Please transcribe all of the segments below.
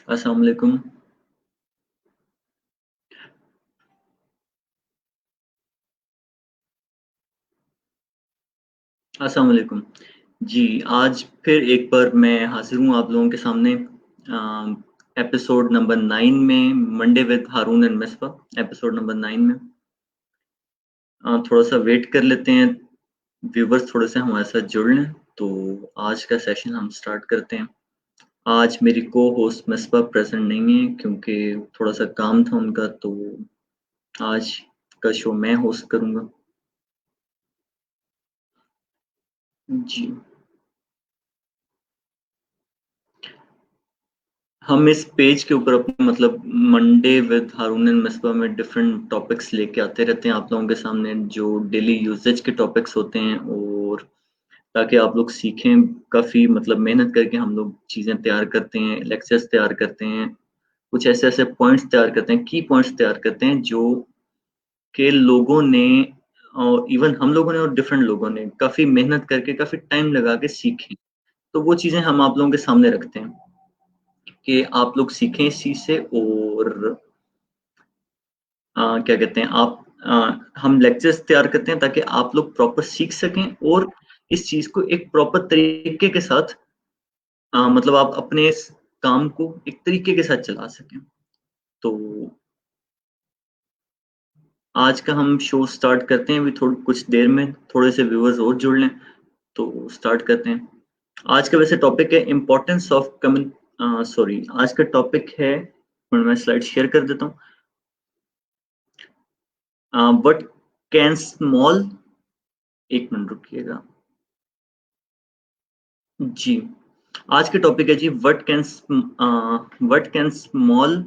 अस्सलाम वालेकुम। अस्सलाम वालेकुम। जी, आज फिर एक बार मैं हाज़िर हूँ आप लोगों के सामने एपिसोड नंबर 9 में Monday with Haroon and Misbah episode number 9 में। थोड़ा-सा वेट कर लेते हैं, व्यूअर्स थोड़े-से हमारे साथ जुड़ लें, तो आज का सेशन हम स्टार्ट करते हैं। आज मेरी को-होस्ट मिसबा प्रेज़ेंट नहीं है क्योंकि थोड़ा-सा काम था उनका, तो आज का शो मैं होस्ट करूँगा। जी। हम इस पेज के ऊपर अपने मतलब Monday with Haroon and Misbah में डिफरेंट टॉपिक्स लेके आते रहते हैं आप लोगों के सामने जो डेली यूसेज के टॉपिक्स होते हैं और ताकि आप लोग सीखें काफ़ी मतलब मेहनत करके हम लोग चीज़ें तैयार करते हैं, लेक्चर्स तैयार करते हैं, कुछ ऐसे-ऐसे पॉइंट्स तैयार करते हैं, की पॉइंट्स तैयार करते हैं जो कि लोगों ने इवन हम लोगों ने और डिफरेंट लोगों ने काफ़ी मेहनत करके, काफ़ी टाइम लगा के सीखे। तो वो चीज़ें हम आप लोगों के सामने रखते हैं कि आप लोग सीखें इस चीज़ से और क्या कहते हैं हम लेक्चर्स तैयार करते हैं ताकि आप लोग प्रॉपर सीख सकें और इस चीज़ को एक प्रॉपर तरीके के साथ मतलब आप अपने इस काम को एक तरीके के साथ चला सकें। तो आज का हम शो स्टार्ट करते हैं अभी कुछ देर में, थोड़े से व्यूअर्स और जुड़ लें, तो स्टार्ट करते हैं। आज का वैसे टॉपिक है इम्पोर्टेंस ऑफ सॉरी आज का टॉपिक है मैं स्लाइड शेयर कर देता हूँ। व्हाट कैन स्मॉल 1 मिनट रुकिएगा। जी। आज के टॉपिक है जी व्हाट कैन स्मॉल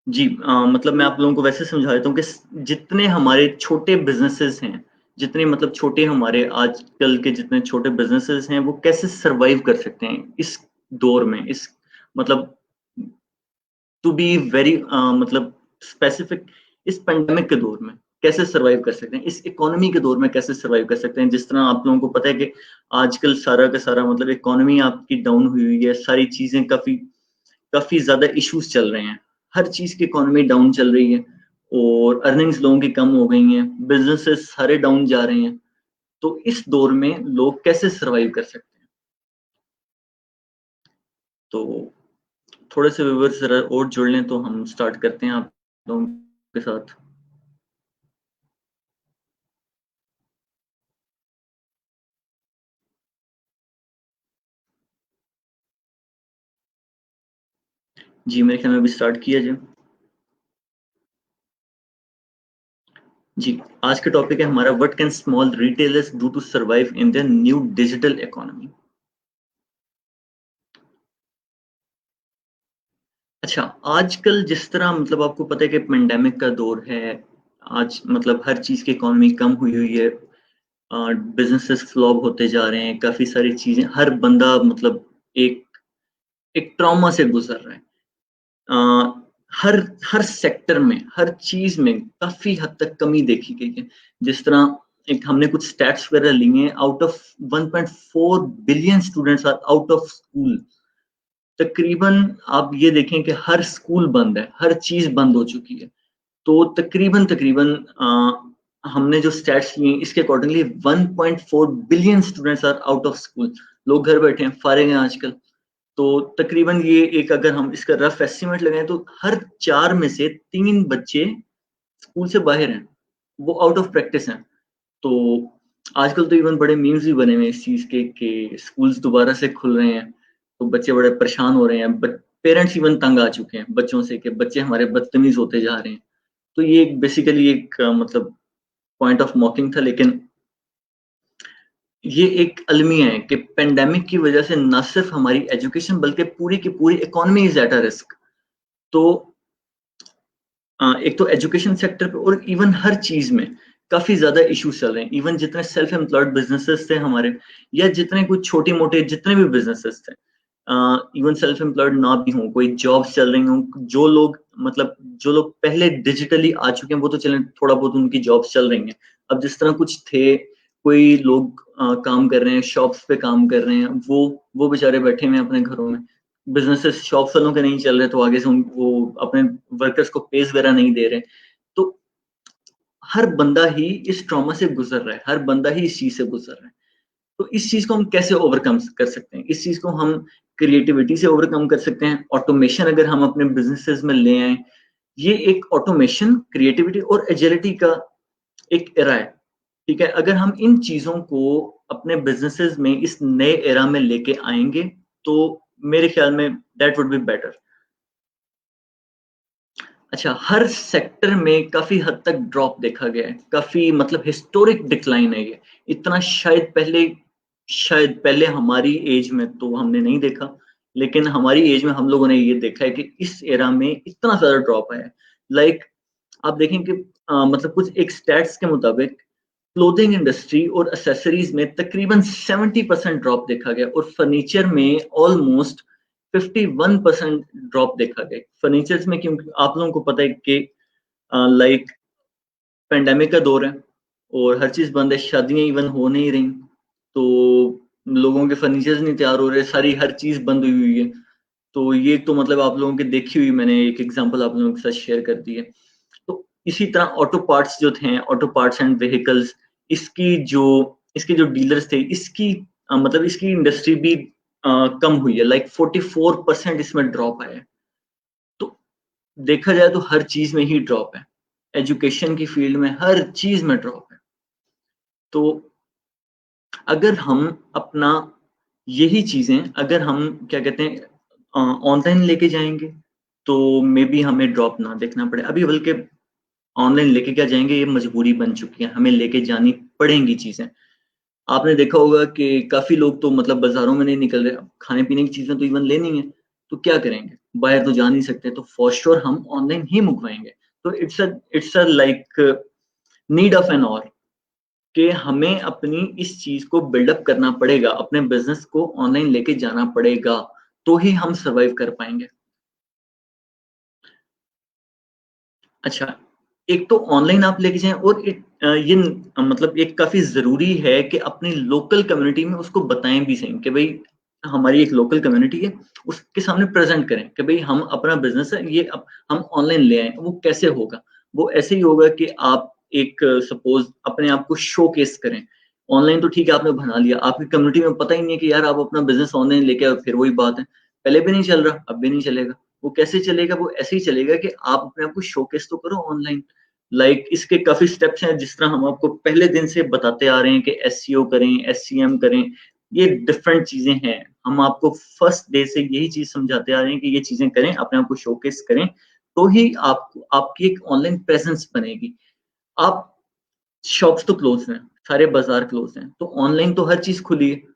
जी मतलब मैं आप लोगों को वैसे समझा देता हूँ कि जितने हमारे छोटे बिज़नेसेस हैं, जितने मतलब छोटे हमारे आजकल के जितने छोटे बिज़नेसेस हैं, वो कैसे सर्वाइव कर सकते हैं इस दौर में, इस मतलब टू बी वेरी मतलब स्पेसिफिक इस पैंडेमिक के दौर में कैसे सर्वाइव कर सकते हैं? इस इकोनॉमी के दौर में कैसे सर्वाइव कर सकते हैं? जिस तरह आप लोगों को पता है कि आजकल सारा का सारा मतलब इकोनॉमी आपकी डाउन हुई हुई है, सारी चीज़ें काफ़ी काफ़ी ज़्यादा इश्यूज़ चल रहे हैं। हर चीज़ की इकोनॉमी डाउन चल रही है और अर्निंग्स लोगों की कम हो गई हैं, बिज़नेसेस सारे डाउन जा रहे हैं। तो इस दौर में लोग कैसे सर्वाइव कर सकते हैं? तो थोड़े से व्यूअर्स ज़रा और जुड़ लें तो हम स्टार्ट करते हैं आप लोगों के साथ। जी, मेरे ख्याल में अभी स्टार्ट किया जाए। जी, आज का टॉपिक है हमारा what can small retailers do to survive in the new digital economy. अच्छा, आजकल जिस तरह मतलब आपको पता है कि पैंडेमिक का दौर है, आज मतलब हर चीज़ की इकोनॉमी कम हुई हुई है, बिज़नेसेस फ्लॉप होते जा रहे हैं, काफ़ी सारी चीज़ें हर बंदा मतलब एक एक ट्रॉमा से गुज़र रहा है। अ, हर हर सेक्टर में, हर चीज़ में काफ़ी हद तक कमी देखी गई है। जिस तरह एक हमने कुछ स्टैट्स वगैरह लिए हैं out of 1.4 billion students are out of school. तकरीबन आप ये देखें कि हर स्कूल बंद है, हर चीज़ बंद हो चुकी है। तो तकरीबन हमने जो स्टैट्स लिए हैं इसके accordingly 1.4 billion students are out of school. लोग घर बैठे हैं, फारिग हैं आजकल। तो तकरीबन ये एक अगर हम इसका रफ एस्टीमेट लगाएँ तो हर 4 में से 3 बच्चे स्कूल से बाहर हैं, वो आउट ऑफ प्रैक्टिस हैं। तो आजकल तो इवन बड़े मीम्स भी बने हुए हैं इस चीज़ के कि स्कूल्स दोबारा से खुल रहे हैं, तो बच्चे बड़े परेशान हो रहे हैं। बट पेरेंट्स इवन तंग आ चुके हैं बच्चों से कि बच्चे हमारे बदतमीज़ होते जा रहे हैं। तो ये बेसिकली एक मतलब पॉइंट ऑफ मॉकिंग था लेकिन ये एक अलमिया है कि पैंडेमिक की वजह से ना सिर्फ हमारी एजुकेशन बल्कि पूरी की पूरी economy is at a risk. तो एक तो एजुकेशन सेक्टर पे और इवन हर चीज़ में काफ़ी ज़्यादा इश्यूज़ चल रहे हैं। इवन जितने सेल्फ एम्प्लॉयड बिज़नेसेस थे हमारे या जितने कुछ छोटे-मोटे जितने भी बिज़नेसेस थे इवन सेल्फ एम्प्लॉयड ना भी हों, कोई जॉब्स चल रही हों, जो लोग पहले डिजिटली आ चुके हैं वो तो चलें थोड़ा बहुत उनकी जॉब्स चल रही हैं। अब जिस तरह कुछ थे, कोई लोग काम कर रहे हैं, शॉप्स पे काम कर रहे हैं, वो बेचारे बैठे हुए हैं अपने घरों में। बिज़नेसेस शॉप्स वालों के नहीं चल रहे, तो आगे से वो अपने वर्कर्स को पेज़ वगैरह नहीं दे रहे। तो हर बंदा ही इस ट्रॉमा से गुज़र रहा है, हर बंदा ही इस चीज़ से गुज़र रहा है। तो इस चीज़ को हम कैसे ओवरकम कर सकते हैं? इस चीज़ को हम क्रिएटिविटी से ओवरकम कर सकते हैं। ऑटोमेशन अगर हम अपने बिज़नेसेस में ले आएँ, ये एक ऑटोमेशन, क्रिएटिविटी और एजिलिटी का एक एरा है, ठीक है? अगर हम इन चीज़ों को अपने बिज़नेसेस में इस नए एरा में लेके आएँगे, तो मेरे ख़्याल में दैट वुड बी बेटर। अच्छा, हर सेक्टर में काफ़ी हद तक ड्रॉप देखा गया है, काफ़ी मतलब हिस्टोरिक डिक्लाइन है ये। इतना शायद पहले हमारी एज में तो हमने नहीं देखा, लेकिन हमारी एज में हम लोगों ने ये देखा है कि इस एरा में इतना ज़्यादा ड्रॉप आया है। लाइक आप देखें कि मतलब कुछ एक स्टैट्स के मुताबिक क्लोथिंग इंडस्ट्री और एक्सेसरीज में तकरीबन 70% ड्रॉप देखा गया और फर्नीचर में ऑलमोस्ट 51% ड्रॉप देखा गया। फर्नीचर्स में क्योंकि आप लोगों को पता है कि लाइक पेंडेमिक का दौर है और हर चीज़ बंद है, शादियाँ इवन हो नहीं रही, तो लोगों के फर्नीचर्स नहीं तैयार हो रहे, सारी हर चीज़ बंद हुई हुई है। तो ये तो मतलब आप लोगों की देखी हुई मैंने एक एग्ज़ाम्पल आप लोगों के साथ शेयर कर दी है। तो इसी तरह ऑटो पार्ट्स जो थे, ऑटो पार्ट्स एंड व्हीकल्स, इसकी जो इसके जो डीलर्स थे, इसकी मतलब इसकी इंडस्ट्री भी कम हुई है, लाइक 44% इसमें ड्रॉप आया है। तो देखा जाए तो हर चीज़ में ही ड्रॉप है। एजुकेशन की फील्ड में हर चीज़ में ड्रॉप है। तो अगर हम अपना यही चीज़ें अगर हम क्या कहते हैं ऑनलाइन लेके जाएँगे, तो मेबी हमें ड्रॉप ना देखना पड़े। अभी बल्कि ऑनलाइन लेके क्या जाएँगे, ये मजबूरी बन चुकी है, हमें लेके जानी पड़ेंगी चीज़ें। आपने देखा होगा कि काफ़ी लोग तो मतलब बाज़ारों में नहीं निकल रहे, अब खाने-पीने की चीज़ें तो इवन लेनी है, तो क्या करेंगे? बाहर तो जा नहीं सकते, तो फॉर श्योर हम ऑनलाइन ही मँगवाएँगे। तो it's a like need of an hour कि हमें अपनी इस चीज़ को बिल्डअप करना पड़ेगा, अपने बिज़नेस को ऑनलाइन लेके जाना पड़ेगा, तो ही हम सर्वाइव कर पाएँगे। अच्छा, एक तो ऑनलाइन आप लेके जाएँ और मतलब एक काफ़ी ज़रूरी है कि अपनी लोकल कम्युनिटी में उसको बताएँ भी सही कि भई हमारी एक लोकल कम्युनिटी है, उसके सामने प्रेज़ेंट करें कि भई हम अपना बिज़नेस है, ये अब हम ऑनलाइन ले आएँ। वो कैसे होगा? वो ऐसे ही होगा कि आप एक सपोज़ अपने आप को शोकेस करें। ऑनलाइन तो ठीक है आपने बना लिया, आपकी कम्युनिटी में पता ही नहीं है कि यार आप अपना बिज़नेस ऑनलाइन लेके आओ, फिर वही बात है। पहले भी नहीं चल रहा, अब भी नहीं चलेगा। वो कैसे चलेगा? वो ऐसे ही चलेगा कि आप अपने आप को शोकेस तो करो ऑनलाइन। लाइक इसके काफ़ी स्टेप्स हैं जिस तरह हम आपको पहले दिन से बताते आ रहे हैं कि एसईओ करें, एससीएम करें, ये डिफरेंट चीज़ें हैं। हम आपको फर्स्ट डे से यही चीज़ समझाते आ रहे हैं कि ये चीज़ें करें, अपने आप को शोकेस करें, तो ही आपको आपकी एक ऑनलाइन प्रेज़ेंस बनेगी। आप शॉप्स तो क्लोज़ हैं, सारे बाज़ार क्लोज़ हैं, तो ऑनलाइन तो हर चीज़ खुली है।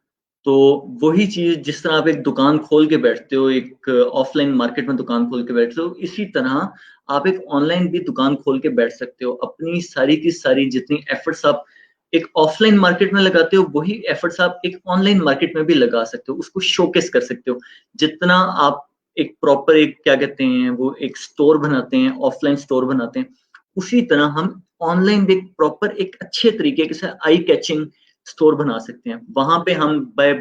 तो वही चीज़ जिस तरह आप एक दुकान खोल के बैठते हो, एक ऑफ़लाइन मार्केट में दुकान खोल के बैठते हो, इसी तरह आप एक ऑनलाइन भी दुकान खोल के बैठ सकते हो। अपनी सारी की सारी जितनी एफ़र्ट्स आप एक ऑफ़लाइन मार्केट में लगाते हो, वही एफ़र्ट्स आप एक ऑनलाइन मार्केट में भी लगा सकते हो, उसको शोकेस कर सकते हो। जितना आप एक प्रॉपर एक क्या कहते हैं, वो एक स्टोर बनाते हैं, ऑफ़लाइन स्टोर बनाते हैं, उसी तरह हम ऑनलाइन भी एक प्रॉपर एक अच्छे तरीके के से आई कैचिंग स्टोर बना सकते हैं। वहाँ पे हम बाय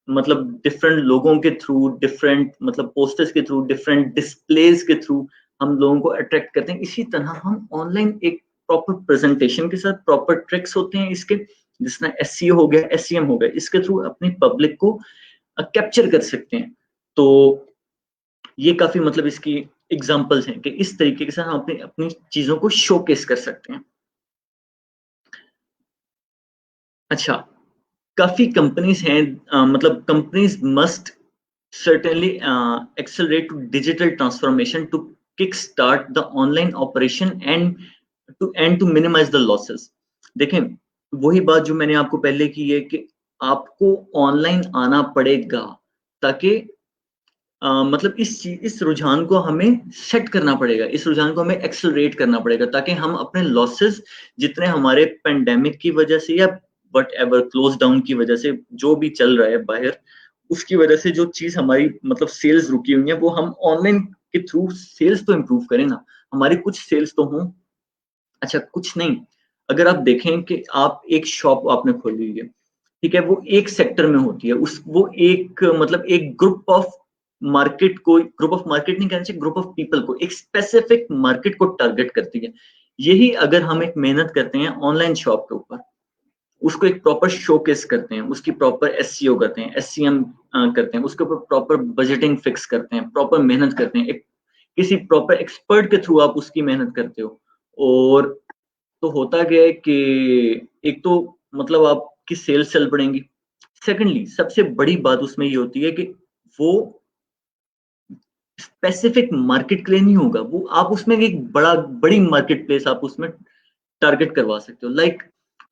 मतलब डिफरेंट लोगों के थ्रू, डिफरेंट मतलब पोस्टर्स के थ्रू, डिफरेंट डिस्प्लेज़ के थ्रू हम लोगों को अट्रैक्ट करते हैं। इसी तरह हम ऑनलाइन एक प्रॉपर प्रेज़ेंटेशन के साथ प्रॉपर ट्रिक्स होते हैं इसके, जिस तरह एसईओ हो गया, एसईएम हो गया, इसके थ्रू अपनी पब्लिक को कैप्चर कर सकते हैं। तो ये काफ़ी मतलब इसकी एग्ज़ाम्पल्स हैं कि इस तरीके से हम अपनी अपनी चीज़ों को शोकेस कर सकते हैं। अच्छा, काफ़ी कंपनीज़ हैं मतलब companies must certainly accelerate to digital transformation to kickstart the online operation and to minimize the losses. देखें, वही बात जो मैंने आपको पहले की है कि आपको ऑनलाइन आना पड़ेगा ताकि मतलब इस रुझान को हमें सेट करना पड़ेगा, इस रुझान को हमें एक्सेलरेट करना पड़ेगा ताकि हम अपने लॉसेस जितने हमारे पैंडेमिक की वजह से या व्हाटएवर क्लोज़ डाउन की वजह से जो भी चल रहा है बाहर, उसकी वजह से जो चीज़ हमारी मतलब सेल्स रुकी हुई है, वो हम ऑनलाइन के थ्रू सेल्स तो इम्प्रूव करें ना, हमारी कुछ सेल्स तो हों। अच्छा कुछ नहीं, अगर आप देखें कि आप एक शॉप आपने खोली हुई है, ठीक है, वो एक सेक्टर में होती है, उस वो एक मतलब एक ग्रुप ऑफ मार्केट नहीं कहना चाहिए, ग्रुप ऑफ पीपल को, एक स्पेसिफिक मार्केट को टारगेट करती है। यही अगर हम एक मेहनत करते हैं ऑनलाइन शॉप के ऊपर, उसको एक प्रॉपर शोकेस करते हैं, उसकी प्रॉपर एसईओ करते हैं, एससीएम करते हैं, उसके ऊपर प्रॉपर बजटिंग फिक्स करते हैं, प्रॉपर मेहनत करते हैं, एक किसी प्रॉपर एक्सपर्ट के थ्रू आप उसकी मेहनत करते हो, और तो होता क्या है कि एक तो मतलब आपकी सेल्स चल पड़ेंगी। सेकंडली सबसे बड़ी बात उसमें ये होती है कि वो स्पेसिफिक मार्केट के लिए नहीं होगा, वो आप उसमें एक बड़ी मार्केट प्लेस आप उसमें टारगेट करवा सकते हो। लाइक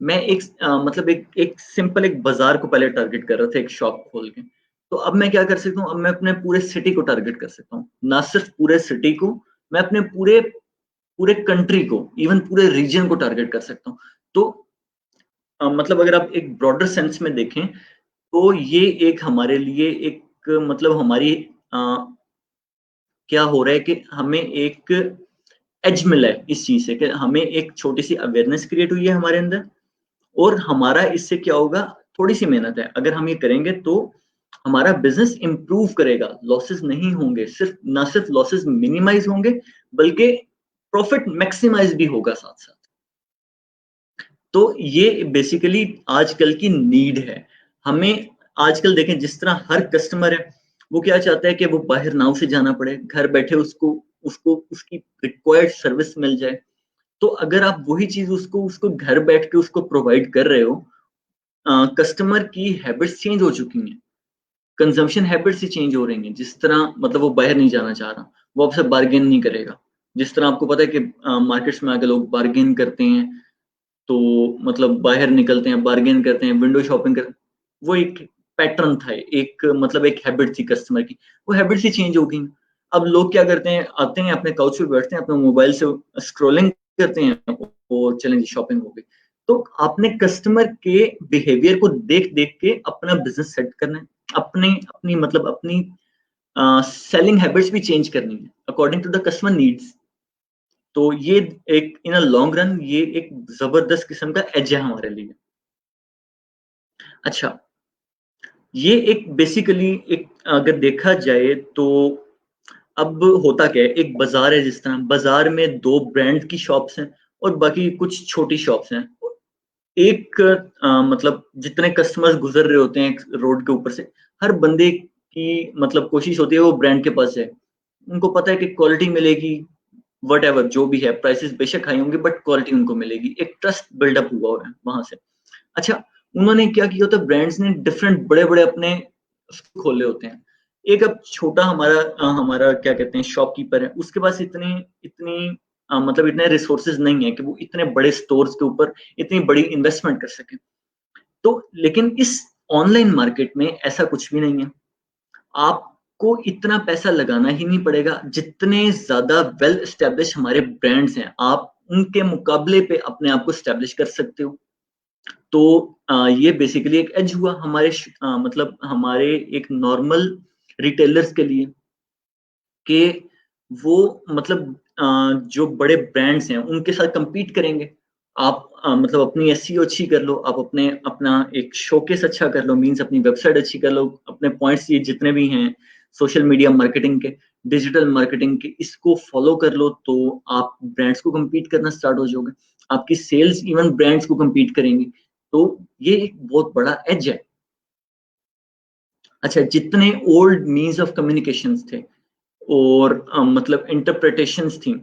मैं एक मतलब एक सिंपल एक बाजार को पहले टारगेट कर रहा था एक शॉप खोल के, तो अब मैं क्या कर सकता हूँ, अब मैं अपने पूरे सिटी को टारगेट कर सकता हूँ, ना सिर्फ पूरे सिटी को, मैं अपने पूरे पूरे कंट्री को, इवन पूरे रीजन को टारगेट कर सकता हूँ। तो मतलब अगर आप एक ब्रॉडर सेंस में देखें, तो ये एक हमारे लिए एक मतलब हमारी क्या हो रहा है कि हमें एक एज मिला है इस चीज से, कि हमें एक छोटी सी अवेयरनेस क्रिएट हुई है हमारे अंदर, और हमारा इससे क्या होगा, थोड़ी सी मेहनत है, अगर हम ये करेंगे तो हमारा बिजनेस इंप्रूव करेगा, लॉसेस नहीं होंगे, सिर्फ ना सिर्फ लॉसेस मिनिमाइज होंगे, बल्कि प्रॉफिट मैक्सिमाइज भी होगा साथ साथ। तो ये बेसिकली आजकल की नीड है हमें। आजकल देखें जिस तरह हर कस्टमर है, वो क्या चाहता है कि वो बाहर नाव से जाना पड़े, घर बैठे उसको उसको उसकी रिक्वायर्ड सर्विस मिल जाए। तो अगर आप वही चीज उसको उसको घर बैठ के उसको प्रोवाइड कर रहे हो, कस्टमर की हैबिट्स चेंज हो चुकी हैं, कंजम्पशन हैबिट्स ही चेंज हो रही हैं। जिस तरह मतलब वो बाहर नहीं जाना चाह रहा, वो आपसे बार्गेन नहीं करेगा। जिस तरह आपको पता है कि मार्केट्स में आके लोग बार्गेन करते हैं, तो मतलब बाहर निकलते हैं, बार्गेन करते हैं, विंडो शॉपिंग कर, वो एक पैटर्न था, एक मतलब एक हैबिट थी कस्टमर की, वो हैबिट्स ही चेंज हो गई। अब लोग क्या करते हैं, आते हैं अपने काउच पे बैठते हैं, अपने मोबाइल से स्क्रॉलिंग करते हैं, और चलें जी शॉपिंग हो गई। तो आपने कस्टमर के बिहेवियर को देख देख के अपना बिजनेस सेट करना है, अपने अपनी मतलब अपनी सेलिंग हैबिट्स भी चेंज करनी है according to the customer needs. तो ये एक इन अ लॉन्ग रन ये एक जबरदस्त किस्म का एज है हमारे लिए। अच्छा, ये एक बेसिकली एक अगर देखा जाए तो अब होता क्या है, एक बाजार है, जिस तरह बाजार में दो ब्रांड की शॉप्स हैं और बाकी कुछ छोटी शॉप्स हैं। एक मतलब जितने कस्टमर्स गुजर रहे होते हैं रोड के ऊपर से, हर बंदे की मतलब कोशिश होती है वो ब्रांड के पास है। उनको पता है कि क्वालिटी मिलेगी, वट जो भी है, प्राइसेस बेशक हाई होंगे बट क्वालिटी उनको मिलेगी, एक ट्रस्ट बिल्डअप हुआ है वहां से। अच्छा, उन्होंने क्या किया होता है, ब्रांड्स ने डिफरेंट बड़े-बड़े अपने खोले होते हैं। एक अब छोटा हमारा क्या कहते हैं शॉपकीपर है, उसके पास इतनी इतनी मतलब इतने रिसोर्सेज नहीं है कि वो इतने बड़े स्टोर्स के ऊपर इतनी बड़ी इन्वेस्टमेंट कर सके। तो लेकिन इस ऑनलाइन मार्केट में ऐसा कुछ भी नहीं है। आपको इतना पैसा लगाना ही नहीं पड़ेगा, जितने ज़्यादा वेल एस्टेब्लिश हमारे ब्रांड्स हैं, आप उनके मुकाबले पे अपने आप को एस्टेब्लिश कर सकते हो। तो ये बेसिकली एक एज हुआ हमारे मतलब हमारे एक नॉर्मल रिटेलर्स के लिए, कि वो मतलब जो बड़े ब्रांड्स हैं उनके साथ compete करेंगे। आप मतलब अपनी एसईओ अच्छी कर लो, आप अपने अपना एक शोकेस अच्छा कर लो, मीन्स अपनी वेबसाइट अच्छी कर लो, अपने पॉइंट्स ये जितने भी हैं सोशल मीडिया मार्केटिंग के, डिजिटल मार्केटिंग के, इसको फॉलो कर लो, तो आप ब्रांड्स को compete करना स्टार्ट हो जाओगे। आपकी सेल्स इवन ब्रांड्स को compete करेंगी। तो ये एक बहुत बड़ा एज है। अच्छा, जितने ओल्ड मीन्स ऑफ कम्युनिकेशंस थे और मतलब इंटरप्रिटेशंस थी,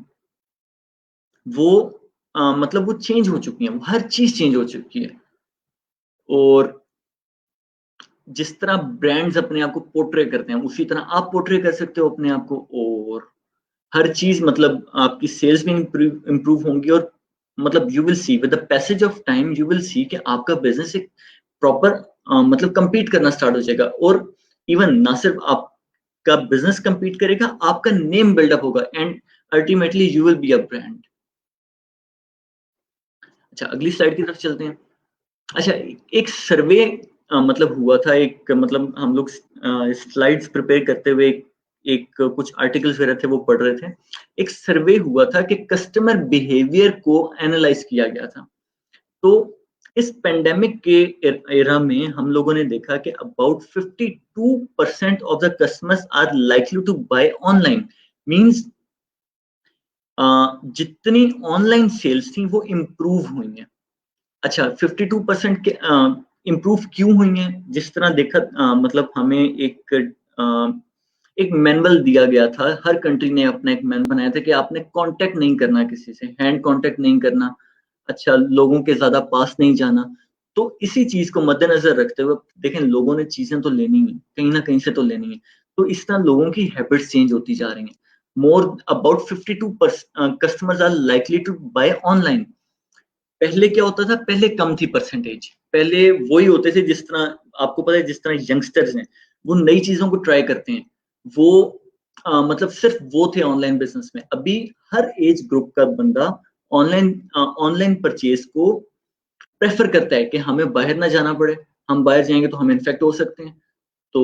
वो मतलब वो चेंज हो चुकी हैं, वो हर चीज़ चेंज हो चुकी है। और जिस तरह ब्रांड्स अपने आप को पोर्ट्रे करते हैं, उसी तरह आप पोर्ट्रे कर सकते हो अपने आप को, और हर चीज़ मतलब आपकी सेल्स भी इम्प्रूव होंगी, और मतलब you will see with the passage of time you will see कि आपका बिज़नेस एक प्रॉपर मतलब कम्पीट करना स्टार्ट हो जाएगा, और इवन ना सिर्फ आपका बिज़नेस कम्पीट करेगा, आपका नेम बिल्डअप होगा, and ultimately you will be a brand. अच्छा, अगली स्लाइड की तरफ चलते हैं। अच्छा, एक सर्वे मतलब हुआ था, एक मतलब हम लोग स्लाइड्स प्रिपेयर करते हुए एक कुछ आर्टिकल्स वगैरह थे वो पढ़ रहे थे। एक सर्वे हुआ था कि कस्टमर बिहेवियर को एनालाइज किया गया था। तो इस पेंडेमिक के एरा में हम लोगों ने देखा कि about 52% of the customers are likely to buy online. Means जितनी ऑनलाइन सेल्स थी वो इम्प्रूव हुई हैं। अच्छा, 52% के इम्प्रूव क्यों हुई हैं? जिस तरह देखा मतलब हमें एक मैनुअल दिया गया था, हर कंट्री ने अपना एक मैनुअल बनाया था कि आपने कांटेक्ट नहीं करना किसी से, हैंड कांटेक्ट नहीं करना, अच्छा लोगों के ज़्यादा पास नहीं जाना। तो इसी चीज़ को मद्देनज़र रखते हुए देखें, लोगों ने चीज़ें तो लेनी ही, कहीं न कहीं से तो लेनी है। तो इस तरह लोगों की हैबिट्स चेंज होती जा रही हैं। More about 52 customers are likely to buy online. पहले क्या होता था? पहले कम थी परसेंटेज। पहले वही होते थे, जिस तरह आपको पता है, जिस तरह यंगस्टर्स हैं, वो नई चीज़ों को ट्राई करते हैं। वो मतलब सिर्फ़ वो थे ऑनलाइन बिज़नेस में। अभी हर एज ग्रुप का बंदा ऑनलाइन परचेज़ को प्रेफ़र करता है कि हमें बाहर ना जाना पड़े। हम बाहर जाएँगे तो हम इन्फेक्ट हो सकते हैं। तो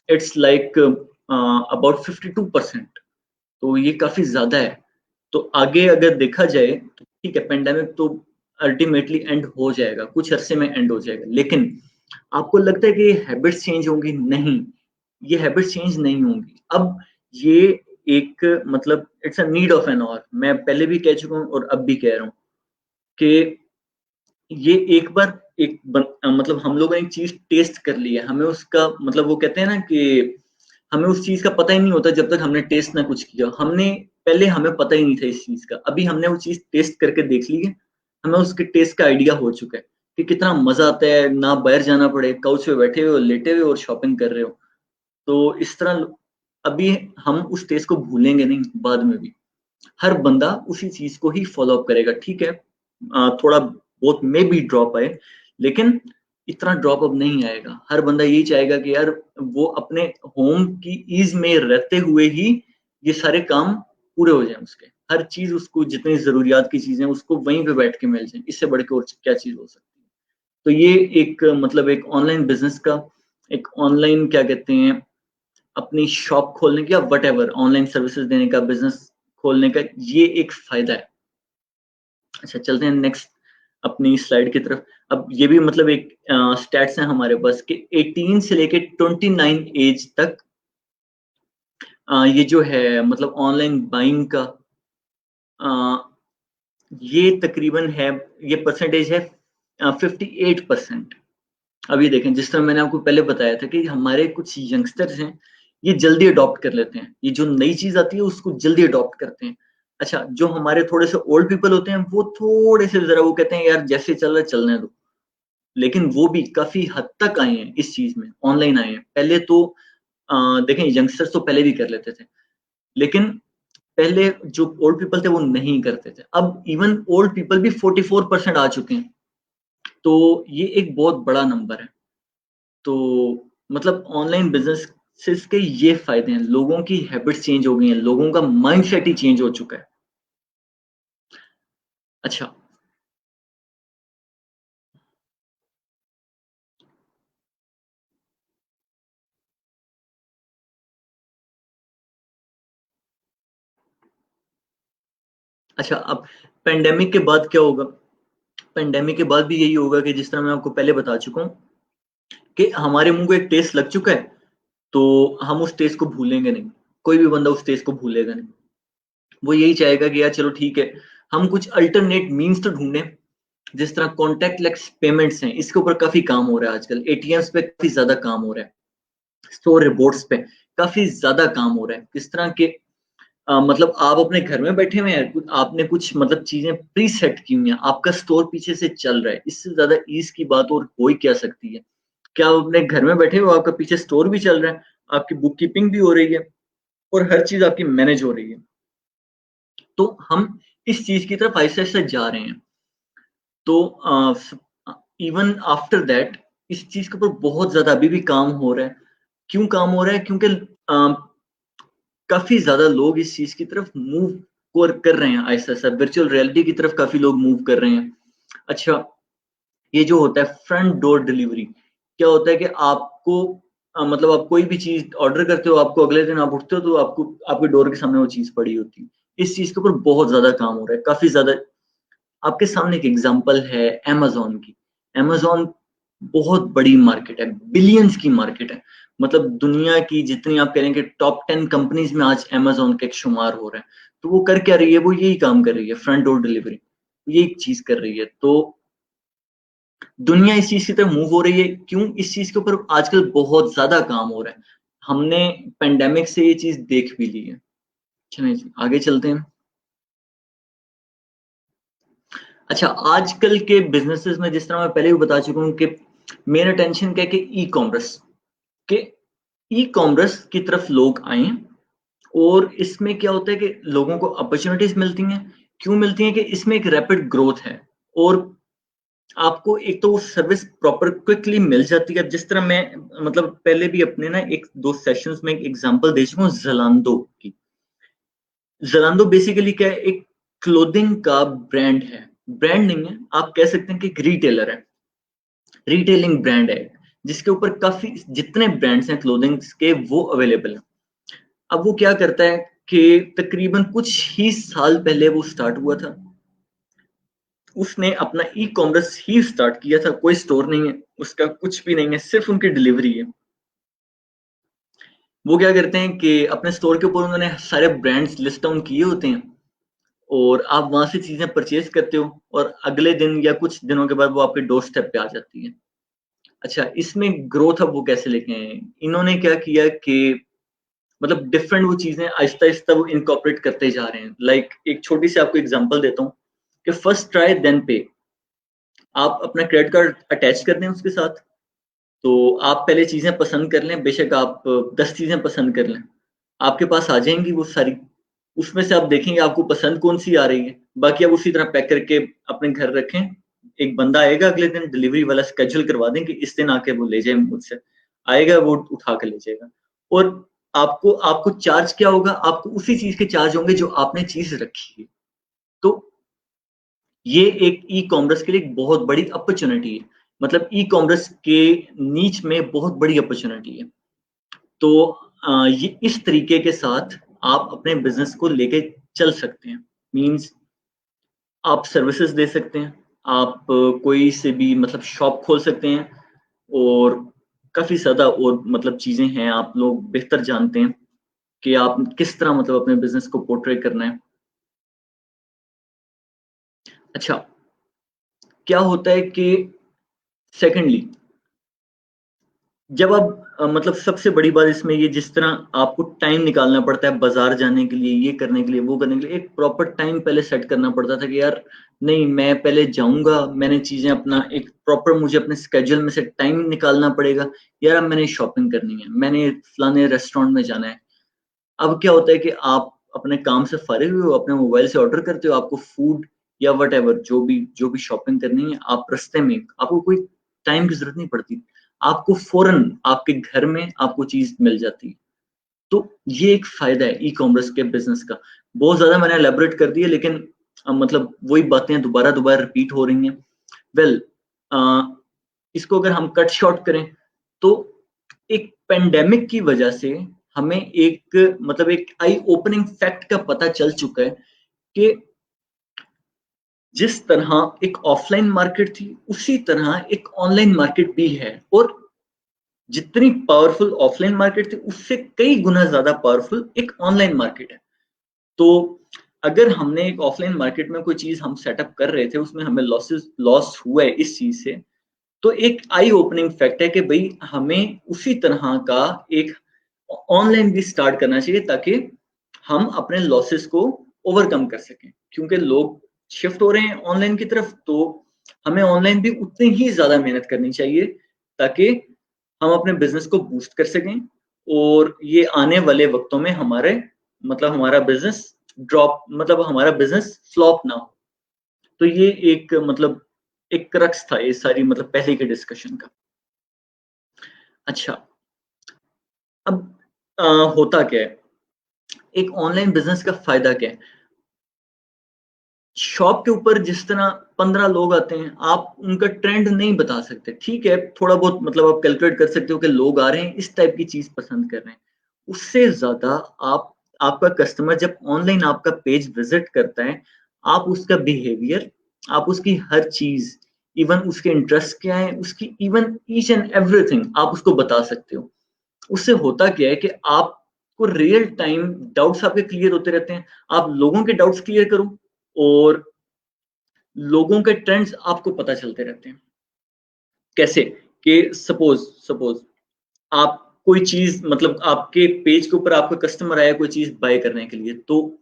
इट्स लाइक अबाउट 52%। तो ये काफ़ी ज़्यादा है। तो आगे अगर देखा जाए तो ठीक है, पेंडेमिक तो अल्टीमेटली एंड हो जाएगा, कुछ अरसे में एंड हो जाएगा। लेकिन आपको लगता है कि ये हैबिट्स चेंज होंगी? नहीं, ये हैबिट्स चेंज नहीं होंगी। अब ये एक मतलब it's a need of an hour. मैं पहले भी कह चुका हूँ और अब भी कह रहा हूँ कि ये एक बार मतलब हम लोगों ने एक चीज़ टेस्ट कर ली है, हमें उसका मतलब वो कहते हैं ना कि हमें उस चीज़ का पता ही नहीं होता जब तक हमने टेस्ट ना कुछ किया। पहले हमें पता ही नहीं था इस चीज़ का, अभी हमने वो चीज़ टेस्ट करके देख ली है, हमें उसके टेस्ट का आइडिया हो चुका है कि कितना मज़ा आता है, ना बाहर जाना पड़े, काउच पे बैठे हुए हो, लेटे हुए हो और शॉपिंग कर रहे हो। तो इस तरह अभी हम उस टेस्ट को भूलेंगे नहीं बाद में भी। हर बंदा उसी चीज़ को ही फ़ॉलो अप करेगा, ठीक है। थोड़ा बहुत मे बी ड्रॉप आए, लेकिन इतना ड्रॉप अब नहीं आएगा। हर बंदा यही चाहेगा कि यार वो अपने होम की ईज़ में रहते हुए ही ये सारे काम पूरे हो जाएँ उसके। हर चीज़ उसको, जितनी ज़रूरियात की चीज़ें उसको वहीं पे बैठ के मिल जाएँ। इससे बढ़ के और क्या चीज़ हो सकती है। तो ये एक मतलब एक ऑनलाइन बिज़नेस का, एक ऑनलाइन क्या कहते हैं, अपनी शॉप खोलने का, व्हाटएवर ऑनलाइन सर्विसेज़ देने का, बिज़नेस खोलने का, ये एक फ़ायदा है। अच्छा, चलते हैं नेक्स्ट अपनी स्लाइड की तरफ। अब ये भी मतलब एक स्टैट्स हैं हमारे पास कि 18 से लेके 29 एज तक ये जो है मतलब ऑनलाइन बाइंग का अ, ये तकरीबन है, ये परसेंटेज है 58%। अब ये देखें, जिस तरह मैंने आपको पहले बताया था कि हमारे कुछ यंगस्टर्स हैं, ये जल्दी अडॉप्ट कर लेते हैं। ये जो नई चीज़ आती है उसको जल्दी अडॉप्ट करते हैं। अच्छा, जो हमारे थोड़े से ओल्ड पीपल होते हैं वो थोड़े से ज़रा वो कहते हैं यार जैसे चल रहा है चलने दो। लेकिन वो भी काफ़ी हद तक आए हैं इस चीज़ में, ऑनलाइन आए हैं। पहले तो देखें, यंगस्टर्स तो पहले भी कर लेते थे। लेकिन पहले जो ओल्ड पीपल थे वो नहीं करते थे। अब इवन ओल्ड पीपल भी 44% आ चुके हैं। तो ये एक बहुत बड़ा नंबर है। तो मतलब ऑनलाइन बिज़नेसेस के ये फ़ायदे हैं, लोगों की हैबिट्स चेंज हो गई हैं, लोगों का माइंडसेट ही चेंज हो चुका है। अच्छा, अच्छा अब पैंडेमिक के बाद क्या होगा? पैंडेमिक के बाद भी यही होगा कि जिस तरह मैं आपको पहले बता चुका हूँ कि हमारे मुँह को एक टेस्ट लग चुका है, तो हम उस टेस्ट को भूलेंगे नहीं। कोई भी बंदा उस टेस्ट को भूलेगा नहीं। वो यही चाहेगा कि यार चलो ठीक है, हम कुछ अल्टरनेट मीन्स तो ढूँढें। जिस तरह कॉन्टैक्टलेस पेमेंट्स हैं, इसके ऊपर काफ़ी काम हो रहा है आजकल। एटीएम्स पे काफ़ी ज़्यादा काम हो रहा है। स्टोर रिपोर्ट्स पे काफ़ी ज़्यादा काम हो रहा है। किस तरह के मतलब आप अपने घर में बैठे हुए हैं, आपने कुछ मतलब चीज़ें प्रीसेट की हुई हैं, आपका स्टोर पीछे से चल रहा है। इससे ज़्यादा ईज़ की बात और हो ही क्या सकती है? क्या आप अपने घर में बैठे हो, आपका पीछे स्टोर भी चल रहा है, आपकी बुक कीपिंग भी हो रही है और हर चीज़ आपकी मैनेज हो रही है। तो हम इस चीज़ की तरफ आहिस्ता-आहिस्ता जा रहे हैं। तो इवन आफ्टर दैट इस चीज़ के ऊपर बहुत ज़्यादा अभी भी काम हो रहा है। क्यों काम हो रहा है? क्योंकि काफ़ी ज़्यादा लोग इस चीज़ की तरफ मूव कर रहे हैं आहिस्ता-आहिस्ता। वर्चुअल रियलिटी की तरफ काफ़ी लोग मूव कर रहे हैं। अच्छा, ये जो होता है फ्रंट डोर डिलीवरी, क्या होता है कि आपको मतलब आप कोई भी चीज़ ऑर्डर करते हो, आपको अगले दिन आप उठते हो तो आपको आपके डोर के सामने वो चीज़ पड़ी होती है। इस चीज़ के ऊपर बहुत ज़्यादा काम हो रहा है, काफ़ी ज़्यादा। आपके सामने एक एग्ज़ाम्पल है अमेज़न की। अमेज़न बहुत बड़ी मार्केट है, बिलियंस की मार्केट है। मतलब दुनिया की जितनी आप कहें कि टॉप 10 कंपनीज़ में आज अमेज़न का एक शुमार हो रहा है। तो वो कर क्या रही है? वो यही काम कर रही है, फ्रंट डोर डिलीवरी। ये एक चीज़ कर रही है। तो दुनिया इस चीज़ की तरफ मूव हो रही है। क्यों? इस चीज़ के ऊपर आजकल बहुत ज़्यादा काम हो रहा है। हमने पैंडेमिक से ये चीज़ देख भी ली है। चलें जी, आगे चलते हैं। अच्छा, आजकल के बिज़नेसेस में जिस तरह मैं पहले भी बता चुका हूँ कि मेन अटेंशन क्या है कि ई-कॉमर्स के ई-कॉमर्स की तरफ लोग आएँ और इसमें क्या होता है कि लोगों को अपॉर्च्युनिटीज़ मिलती हैं। क्यों मिलती हैं? कि इसमें एक रैपिड ग्रोथ है और आपको एक तो वो सर्विस प्रॉपर क्विकली मिल जाती है। जिस तरह मैं मतलब पहले भी अपने ना 1-2 सेशंस में एक एग्ज़ाम्पल दे चुका हूँ ज़लांडो की। ज़लांडो बेसिकली क्या है? एक क्लोथिंग का ब्रांड है। ब्रांड नहीं है, आप कह सकते हैं कि एक रिटेलर है। रिटेलिंग ब्रांड है, जिसके ऊपर काफ़ी जितने ब्रांड्स हैं क्लोथिंग्स के वो अवेलेबल हैं। अब वो क्या करता है कि तकरीबन कुछ ही साल पहले वो स्टार्ट हुआ था। उसने अपना ई-कॉमर्स ही स्टार्ट किया था, कोई स्टोर नहीं है, उसका कुछ भी नहीं है, सिर्फ़ उनकी डिलीवरी है। वो क्या करते हैं कि अपने स्टोर के ऊपर उन्होंने सारे ब्रांड्स लिस्ट डाउन किए होते हैं और आप वहाँ से चीज़ें परचेज़ करते हो और अगले दिन या कुछ दिनों के बाद वो आपके डोर स्टेप पे आ जाती है। अच्छा, इसमें ग्रोथ अब वो कैसे लेके आए हैं? इन्होंने क्या किया कि मतलब डिफरेंट वो चीज़ें आहिस्ता-आहिस्ता वो इनकॉर्पोरेट करते जा रहे हैं। लाइक एक छोटी सी आपको एग्ज़ाम्पल देता हूँ कि फर्स्ट ट्राई देन पे। आप अपना क्रेडिट कार्ड अटैच कर दें उसके साथ, तो आप पहले चीज़ें पसंद कर लें, बेशक आप 10 चीज़ें पसंद कर लें। आपके पास आ जाएँगी वो सारी। उसमें से आप देखेंगे आपको पसंद कौन-सी आ रही है, बाकी आप उसी तरह पैक करके अपने घर रखें। एक बंदा आएगा अगले दिन डिलीवरी वाला शेड्यूल करवा दें कि इस दिन आके वो ले जाए मुझसे। आएगा वो उठा के ले जाएगा और आपको आपको चार्ज क्या होगा? आपको उसी चीज़ के चार्ज होंगे जो आपने चीज़ रखी है। तो ये एक ई-कॉमर्स के लिए एक बहुत बड़ी अपॉर्च्युनिटी है। मतलब ई-कॉमर्स के नीच में बहुत बड़ी अपॉर्च्युनिटी है। तो ये इस तरीके के साथ आप अपने बिज़नेस को लेके चल सकते हैं। मीन्स आप सर्विसेज़ दे सकते हैं, आप कोई से भी मतलब शॉप खोल सकते हैं और काफ़ी ज़्यादा और मतलब चीज़ें हैं, आप लोग बेहतर जानते हैं कि आप किस तरह मतलब अपने बिज़नेस को पोर्ट्रे करना है। अच्छा, क्या होता है कि सेकंडली जब आप मतलब सबसे बड़ी बात इसमें ये जिस तरह आपको टाइम निकालना पड़ता है बाज़ार जाने के लिए, ये करने के लिए, वो करने के लिए, एक प्रॉपर टाइम पहले सेट करना पड़ता था कि यार नहीं मैं पहले जाऊँगा, मैंने चीज़ें अपना एक प्रॉपर मुझे अपने शेड्यूल में से टाइम निकालना पड़ेगा। यार अब मैंने शॉपिंग करनी है, मैंने फलाने रेस्टोरेंट में जाना है। अब क्या होता है कि आप अपने काम से फ़ारिग हुए हो, अपने मोबाइल से ऑर्डर करते हो, आपको फूड या व्हाटएवर जो भी शॉपिंग करनी है, आप रास्ते में आपको कोई टाइम की ज़रूरत नहीं पड़ती। आपको फ़ौरन आपके घर में आपको चीज़ मिल जाती है। तो ये एक फ़ायदा है ई-कॉमर्स के बिज़नेस का। बहुत ज़्यादा मैंने एलैबोरेट कर दिया लेकिन मतलब वही बातें दोबारा-दोबारा रिपीट हो रही हैं। वेल अ, इसको अगर हम कट शॉर्ट करें, तो एक पैंडेमिक की वजह से हमें एक मतलब एक आई ओपनिंग फैक्ट का पता चल चुका है कि जिस तरह एक ऑफलाइन मार्केट थी, उसी तरह एक ऑनलाइन मार्केट भी है और जितनी पावरफुल ऑफलाइन मार्केट थी, उससे कई गुना ज़्यादा पावरफुल एक ऑनलाइन मार्केट है। तो अगर हमने एक ऑफलाइन मार्केट में कोई चीज़ हम सेटअप कर रहे थे, उसमें हमें लॉस हुआ है इस चीज़ से, तो एक आई ओपनिंग फैक्ट है कि भई हमें उसी तरह का एक ऑनलाइन भी स्टार्ट करना चाहिए ताकि हम अपने लॉसेस को ओवरकम कर सकें। क्योंकि लोग शिफ्ट हो रहे हैं ऑनलाइन की तरफ तो हमें ऑनलाइन भी उतनी ही ज़्यादा मेहनत करनी चाहिए ताकि हम अपने बिज़नेस को बूस्ट कर सकें और ये आने वाले वक़्तों में हमारे मतलब हमारा बिज़नेस हमारा बिज़नेस फ्लॉप ना हो। तो ये एक मतलब एक क्रक्स था ये सारी मतलब पहले के डिस्कशन का। अच्छा, अब अ, होता क्या है? एक ऑनलाइन बिज़नेस का फ़ायदा क्या है? शॉप के ऊपर जिस तरह 15 लोग आते हैं, आप उनका ट्रेंड नहीं बता सकते। ठीक है, थोड़ा बहुत मतलब आप कैलकुलेट कर सकते हो कि लोग आ रहे हैं, इस टाइप की चीज़ पसंद कर रहे हैं। उससे ज़्यादा आप आपका कस्टमर जब ऑनलाइन आपका पेज विज़िट करता है, आप उसका बिहेवियर, आप उसकी हर चीज़ इवन उसके इंटरेस्ट क्या है, उसकी इवन ईच एंड एवरीथिंग आप उसको बता सकते हो। उससे होता क्या है कि आपको रियल टाइम डाउट्स आपके क्लियर होते रहते हैं। आप लोगों के डाउट्स क्लियर करो और लोगों के ट्रेंड्स आपको पता चलते रहते हैं। कैसे? कि सपोज़ सपोज़ आप कोई चीज़ मतलब आपके पेज के ऊपर आपका कस्टमर आया कोई चीज़ बाय करने के लिए, तो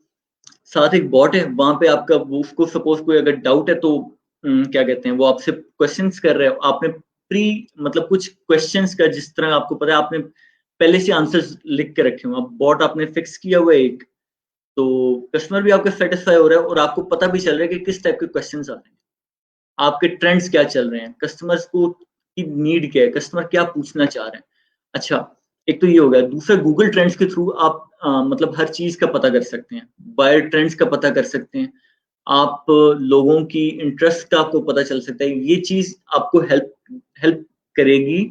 साथ एक बॉट है, वहाँ पे आपका वो उसको सपोज़ कोई अगर डाउट है तो क्या कहते हैं, वो आपसे क्वेश्चन्स कर रहे हो। आपने प्री मतलब कुछ क्वेश्चन्स का जिस तरह आपको पता है आपने पहले से आंसर्स लिख के रखे हुए हैं। अब बॉट आपने फिक्स किया हुआ है एक, तो कस्टमर भी आपका सैटिस्फाई हो रहा है और आपको पता भी चल रहा है कि किस टाइप के क्वेश्चन्स आ रहे हैं। आपके ट्रेंड्स क्या चल रहे हैं, कस्टमर्स को की नीड क्या है, कस्टमर क्या पूछना चाह रहे हैं। अच्छा, एक तो ये हो गया, दूसरा गूगल ट्रेंड्स के थ्रू आप मतलब हर चीज़ का पता कर सकते हैं। बायर ट्रेंड्स का पता कर सकते हैं। आप लोगों की इंटरेस्ट का आपको पता चल सकता है। ये चीज़ आपको हेल्प हेल्प करेगी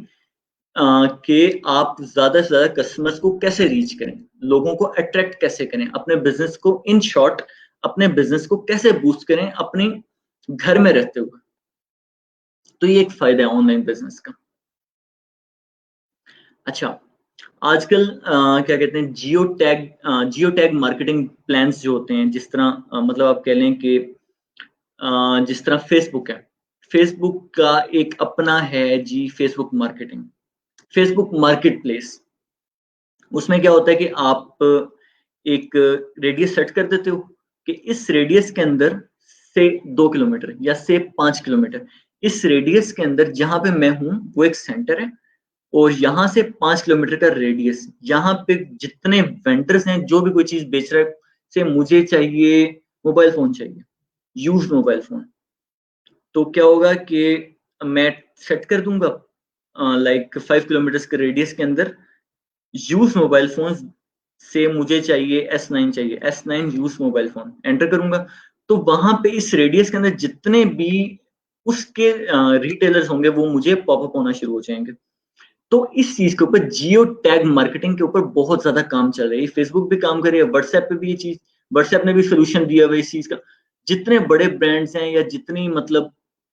कि आप ज़्यादा से ज़्यादा कस्टमर्स को कैसे रीच करें, लोगों को अट्रैक्ट कैसे करें, अपने बिज़नेस को इन शॉर्ट अपने बिज़नेस को कैसे बूस्ट करें अपने घर में रहते हुए। तो ये एक फ़ायदा है ऑनलाइन बिज़नेस का। अच्छा, आजकल क्या कहते हैं जियो टैग मार्केटिंग प्लान्स जो होते हैं जिस तरह मतलब आप कह लें कि जिस तरह फ़ेसबुक है। फ़ेसबुक का एक अपना है जी फ़ेसबुक मार्केटिंग, फ़ेसबुक मार्केटप्लेस। उसमें क्या होता है कि आप एक रेडियस सेट कर देते हो कि इस रेडियस के अंदर से 2 किलोमीटर या से 5 किलोमीटर, इस रेडियस के अंदर जहाँ पे मैं हूँ वो एक सेंटर है और यहाँ से 5 किलोमीटर का रेडियस, यहाँ पे जितने वेंडर्स हैं, जो भी कोई चीज़ बेच रहा है, से मुझे चाहिए मोबाइल फ़ोन चाहिए, यूज्ड मोबाइल फ़ोन। तो क्या होगा कि मैं सेट कर दूँगा लाइक 5 किलोमीटर्स के रेडियस के अंदर यूज्ड मोबाइल फ़ोन्स से मुझे चाहिए S9 चाहिए, S9 used mobile phone, enter करूँगा, तो वहाँ पे इस रेडियस के अंदर जितने भी उसके रिटेलर्स होंगे, वो मुझे पॉपअप होना शुरू हो जाएँगे। तो इस चीज़ के ऊपर जियो टैग मार्केटिंग के ऊपर बहुत ज़्यादा काम चल रहा है। ये फेसबुक भी काम कर रही है, व्हाट्सऐप पे भी ये चीज़ व्हाट्सऐप ने भी सॉल्यूशन दिया हुआ है इस चीज़ का। जितने बड़े ब्रांड्स हैं या जितनी मतलब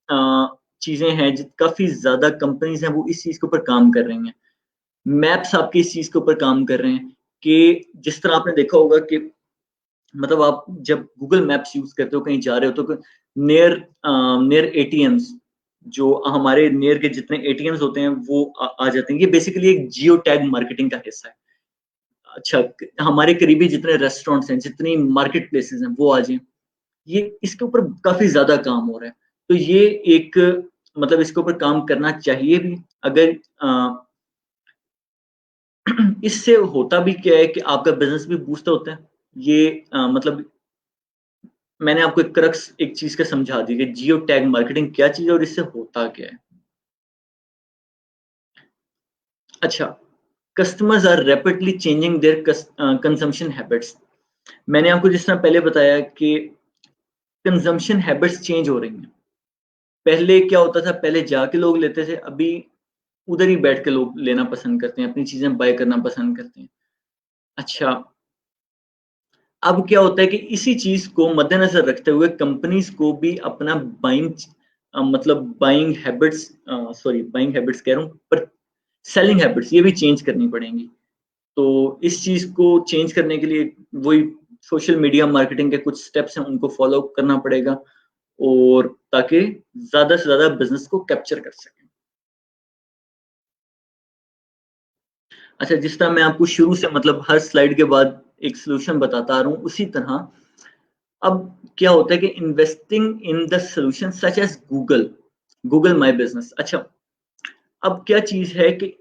अ, चीज़ें हैं, जि काफ़ी ज़्यादा कंपनीज़ हैं, वो इस चीज़ के ऊपर काम कर रही हैं। मैप्स आपके इस चीज़ के ऊपर काम कर रहे हैं कि जिस तरह आपने देखा होगा कि मतलब आप जब गूगल मैप्स यूज़ करते हो, कहीं जा रहे हो तो नियर नियर एटीएम्स जो हमारे नियर के जितने एटीएम्स होते हैं वो आ जाते हैं। ये बेसिकली एक जियो टैग मार्केटिंग का हिस्सा है। अच्छा, हमारे करीबी जितने रेस्टोरेंट्स हैं, जितनी मार्केट प्लेसेस हैं वो आ जाएँ। ये इसके ऊपर काफ़ी ज़्यादा काम हो रहा है। तो ये एक मतलब इसके ऊपर काम करना चाहिए भी। अगर इससे होता भी क्या है कि आपका बिज़नेस भी बूस्ट होता है। ये मतलब मैंने आपको एक क्रक्स एक चीज़ का समझा दी कि जियो टैग मार्केटिंग क्या चीज़ है और इससे होता क्या है। अच्छा, customers are rapidly changing their consumption habits. मैंने आपको जिस तरह पहले बताया कि कंजम्पशन हैबिट्स चेंज हो रही हैं। पहले क्या होता था, पहले जाके लोग लेते थे, अभी उधर ही बैठ के लोग लेना पसंद करते हैं, अपनी चीज़ें बाय करना पसंद करते हैं। अच्छा, अब क्या होता है कि इसी चीज़ को मद्देनज़र रखते हुए कंपनीज़ को भी अपना मतलब बाइंग हैबिट्स कह रहा हूँ, पर सेलिंग हैबिट्स ये भी चेंज करनी पड़ेंगी। तो इस चीज़ को चेंज करने के लिए वही सोशल मीडिया मार्केटिंग के कुछ स्टेप्स हैं, उनको फ़ॉलो करना पड़ेगा और ताकि ज़्यादा से ज़्यादा बिज़नेस को कैप्चर कर सकें। अच्छा, जिस तरह मैं आपको शुरू से मतलब हर स्लाइड के बाद एक सॉल्यूशन बताता आ रहा हूँ, उसी तरह अब क्या होता है कि investing in the solution such as Google my business. अच्छा, अब क्या चीज़ है कि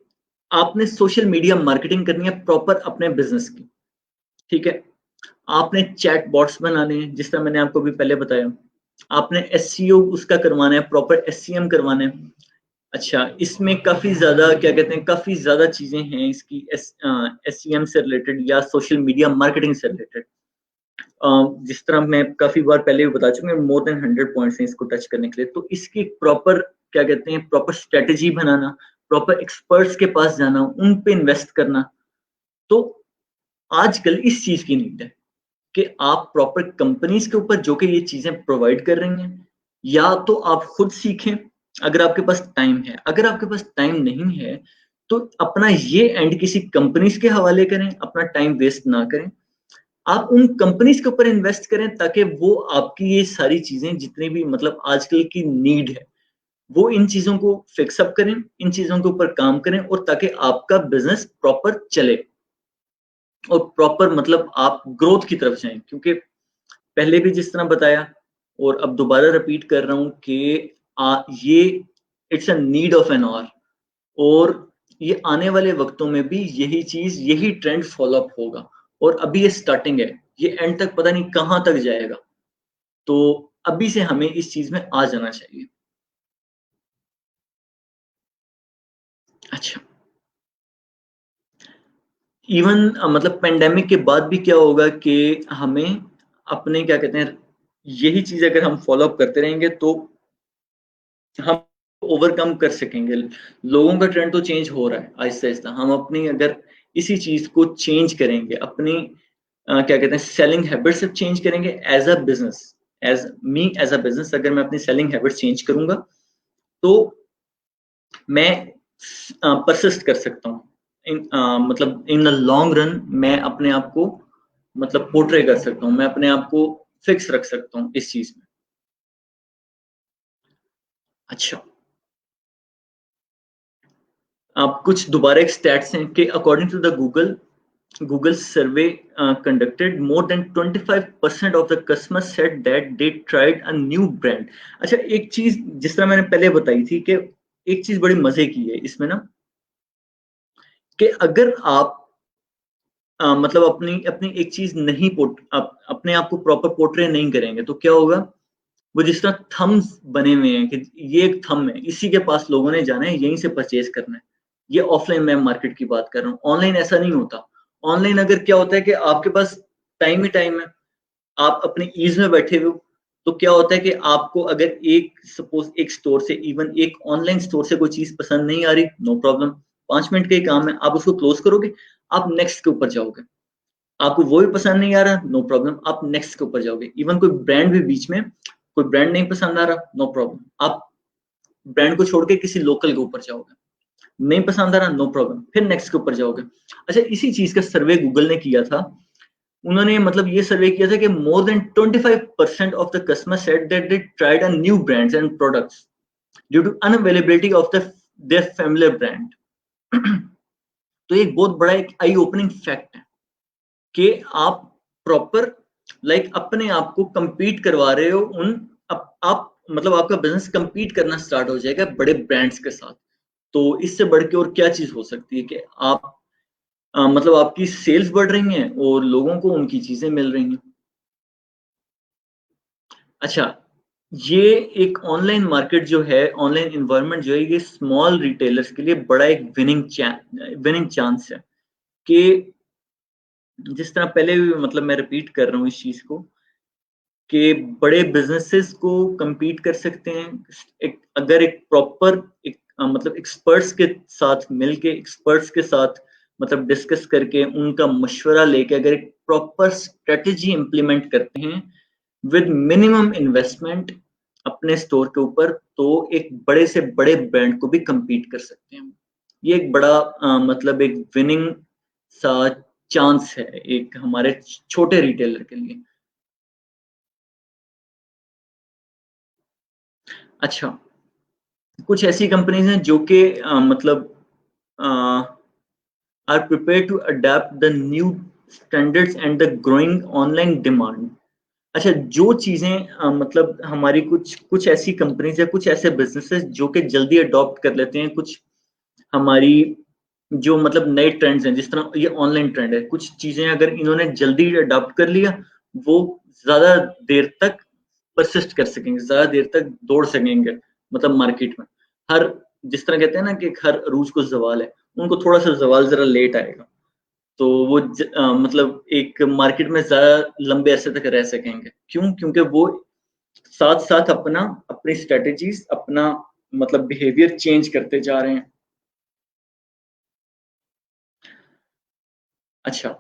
आपने सोशल मीडिया मार्केटिंग करनी है प्रॉपर अपने बिज़नेस की, ठीक है? आपने चैट बॉट्स बनाने हैं, जिस तरह मैंने आपको अभी पहले बताया। आपने एसईओ उसका करवाना है, प्रॉपर एसईएम करवाना है। अच्छा, इसमें काफ़ी ज़्यादा क्या कहते हैं, काफ़ी ज़्यादा चीज़ें हैं इसकी एसईएम से रिलेटेड या सोशल मीडिया मार्केटिंग से रिलेटेड। जिस तरह मैं काफ़ी बार पहले भी बता चुका हूँ, मोर देन 100 पॉइंट्स हैं इसको टच करने के लिए। तो इसकी प्रॉपर क्या कहते हैं, प्रॉपर स्ट्रैटेजी बनाना, प्रॉपर एक्सपर्ट्स के पास जाना, उन पे इन्वेस्ट करना। तो आजकल इस चीज़ की नीड है कि आप प्रॉपर कंपनीज़ के ऊपर जो कि ये चीज़ें प्रोवाइड कर रही हैं, या तो आप खुद सीखें अगर आपके पास टाइम है। अगर आपके पास टाइम नहीं है, तो अपना ये एंड किसी कंपनीज़ के हवाले करें, अपना टाइम वेस्ट ना करें। आप उन कंपनीज़ के ऊपर इन्वेस्ट करें ताकि वो आपकी ये सारी चीज़ें जितनी भी मतलब आजकल की नीड है, वो इन चीज़ों को फिक्स अप करें, इन चीज़ों के ऊपर काम करें और ताकि आपका बिज़नेस प्रॉपर चले और प्रॉपर मतलब आप ग्रोथ की तरफ जाएँ। क्योंकि पहले भी जिस तरह बताया और अब दोबारा रिपीट कर रहा हूँ कि ये it's a need of an hour और ये आने वाले वक्तों में भी यही चीज़, यही ट्रेंड फ़ॉलो अप होगा और अभी ये स्टार्टिंग है, ये एंड तक पता नहीं कहाँ तक जाएगा। तो अभी से हमें इस चीज़ में आ जाना चाहिए। अच्छा, इवन मतलब पैंडेमिक के बाद भी क्या होगा कि हमें अपने क्या कहते हैं, यही चीज़ अगर हम फ़ॉलो अप करते रहेंगे तो हम ओवरकम कर सकेंगे। लोगों का ट्रेंड तो चेंज हो रहा है आहिस्ता-आहिस्ता। हम अपनी अगर इसी चीज़ को चेंज करेंगे, अपनी क्या कहते हैं सेलिंग हैबिट्स अब चेंज करेंगे as a business, as a business अगर मैं अपनी सेलिंग हैबिट्स चेंज करूँगा, तो मैं परसिस्ट कर सकता हूँ। मतलब इन द लॉन्ग रन मैं अपने आप को मतलब पोर्ट्रे कर सकता हूँ। मैं अपने आप को फिक्स रख सकता हूँ इस चीज़ में। अच्छा। अब कुछ दोबारा एक स्टैट्स हैं कि according to the Google survey conducted, more than 25% of the customers said that they tried a new brand. अच्छा, एक चीज़ जिस तरह मैंने पहले बताई थी कि एक चीज़ बड़ी मज़े की है इसमें ना कि अगर आप मतलब अपनी अपनी एक चीज़ नहीं अपने आप को प्रॉपर पोर्ट्रे नहीं करेंगे तो क्या होगा? वो जिस तरह थंब्स बने हुए हैं कि ये एक थंब है, इसी के पास लोगों ने जाना है, यहीं से परचेज़ करना है। ये ऑफ़लाइन मैं मार्केट की बात कर रहा हूँ, ऑनलाइन ऐसा नहीं होता। ऑनलाइन अगर क्या होता है कि आपके पास टाइम ही टाइम है, आप अपनी ईज़ में बैठे हुए हो, तो क्या होता है कि आपको अगर एक सपोज़ एक स्टोर से इवन एक ऑनलाइन स्टोर से कोई चीज़ पसंद नहीं आ रही, नो प्रॉब्लम, 5 मिनट का ही काम है, आप उसको क्लोज़ करोगे, आप नेक्स्ट के ऊपर जाओगे। आपको वो भी पसंद नहीं आ रहा, नो प्रॉब्लम, आप नेक्स्ट के ऊपर जाओगे। इवन कोई ब्रांड भी बीच में कोई ब्रांड नहीं पसंद आ रहा, नो प्रॉब्लम, आप ब्रांड को छोड़ के किसी लोकल के ऊपर जाओगे। नहीं पसंद आ रहा, नो प्रॉब्लम, फिर नेक्स्ट के ऊपर जाओगे। अच्छा, इसी चीज़ का सर्वे गूगल ने किया था। उन्होंने मतलब ये सर्वे किया था कि more than 25% of the customer said that they tried a new brands and products due to unavailability of the their familiar brand. तो ये एक बहुत बड़ा एक आई ओपनिंग फैक्ट है कि आप प्रॉपर अपने आप को compete करवा रहे हो उन आप मतलब आपका बिज़नेस compete करना स्टार्ट हो जाएगा बड़े ब्रांड्स के साथ। तो इससे बढ़ के और क्या चीज़ हो सकती है कि आप मतलब आपकी सेल्स बढ़ रही हैं और लोगों को उनकी चीज़ें मिल रही हैं। अच्छा, ये एक ऑनलाइन मार्केट जो है, ऑनलाइन एनवायरनमेंट जो है, ये स्मॉल रिटेलर्स के लिए बड़ा एक विनिंग चांस है कि जिस तरह पहले भी मतलब मैं रिपीट कर रहा हूँ इस चीज़ को कि बड़े बिज़नेसेस को compete कर सकते हैं। एक अगर एक प्रॉपर एक मतलब एक्सपर्ट्स के साथ मिलके एक्सपर्ट्स के साथ मतलब डिस्कस करके उनका मशवरा लेके अगर एक प्रॉपर स्ट्रेटजी इम्प्लीमेंट करते हैं विद मिनिमम इन्वेस्टमेंट अपने स्टोर के ऊपर, तो एक बड़े से बड़े ब्रांड को भी compete कर सकते हैं। ये एक बड़ा मतलब एक विनिंग सा चांस है एक हमारे छोटे रिटेलर के लिए। अच्छा, कुछ ऐसी कंपनीज़ हैं जो कि मतलब uh, are prepared to adapt the new standards and the growing online demand. अच्छा, जो चीज़ें मतलब हमारी कुछ कुछ ऐसी कंपनीज़ या कुछ ऐसे बिज़नेसेस जो कि जल्दी अडॉप्ट कर लेते हैं, कुछ हमारी जो मतलब नए ट्रेंड्स हैं, जिस तरह ये ऑनलाइन ट्रेंड है, कुछ चीज़ें अगर इन्होंने जल्दी अडॉप्ट कर लिया, वो ज़्यादा देर तक परसिस्ट कर सकेंगे, ज़्यादा देर तक दौड़ सकेंगे मतलब मार्केट में। हर जिस तरह कहते हैं ना कि हर अरूज को ज़वाल है, उनको थोड़ा-सा ज़वाल ज़रा लेट आएगा। तो वो मतलब एक मार्केट में ज़्यादा लंबे अरसे तक रह सकेंगे। क्यों? क्योंकि वो साथ-साथ अपनी स्ट्रैटेजीज़, अपना मतलब बिहेवियर चेंज करते जा रहे हैं। अच्छा,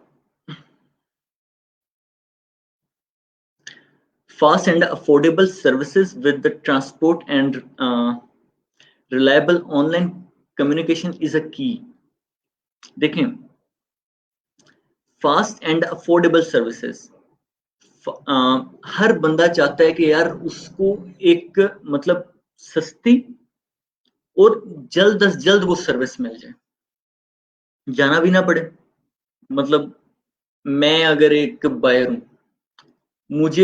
fast and affordable services with the transport and reliable online communication is a की। देखें, फास्ट एंड अफोर्डेबल सर्विसेज, हर बंदा चाहता है कि यार उसको एक मतलब सस्ती और जल्द से जल्द वो सर्विस मिल जाए, जाना भी ना पड़े। मतलब मैं अगर एक बायर हूँ,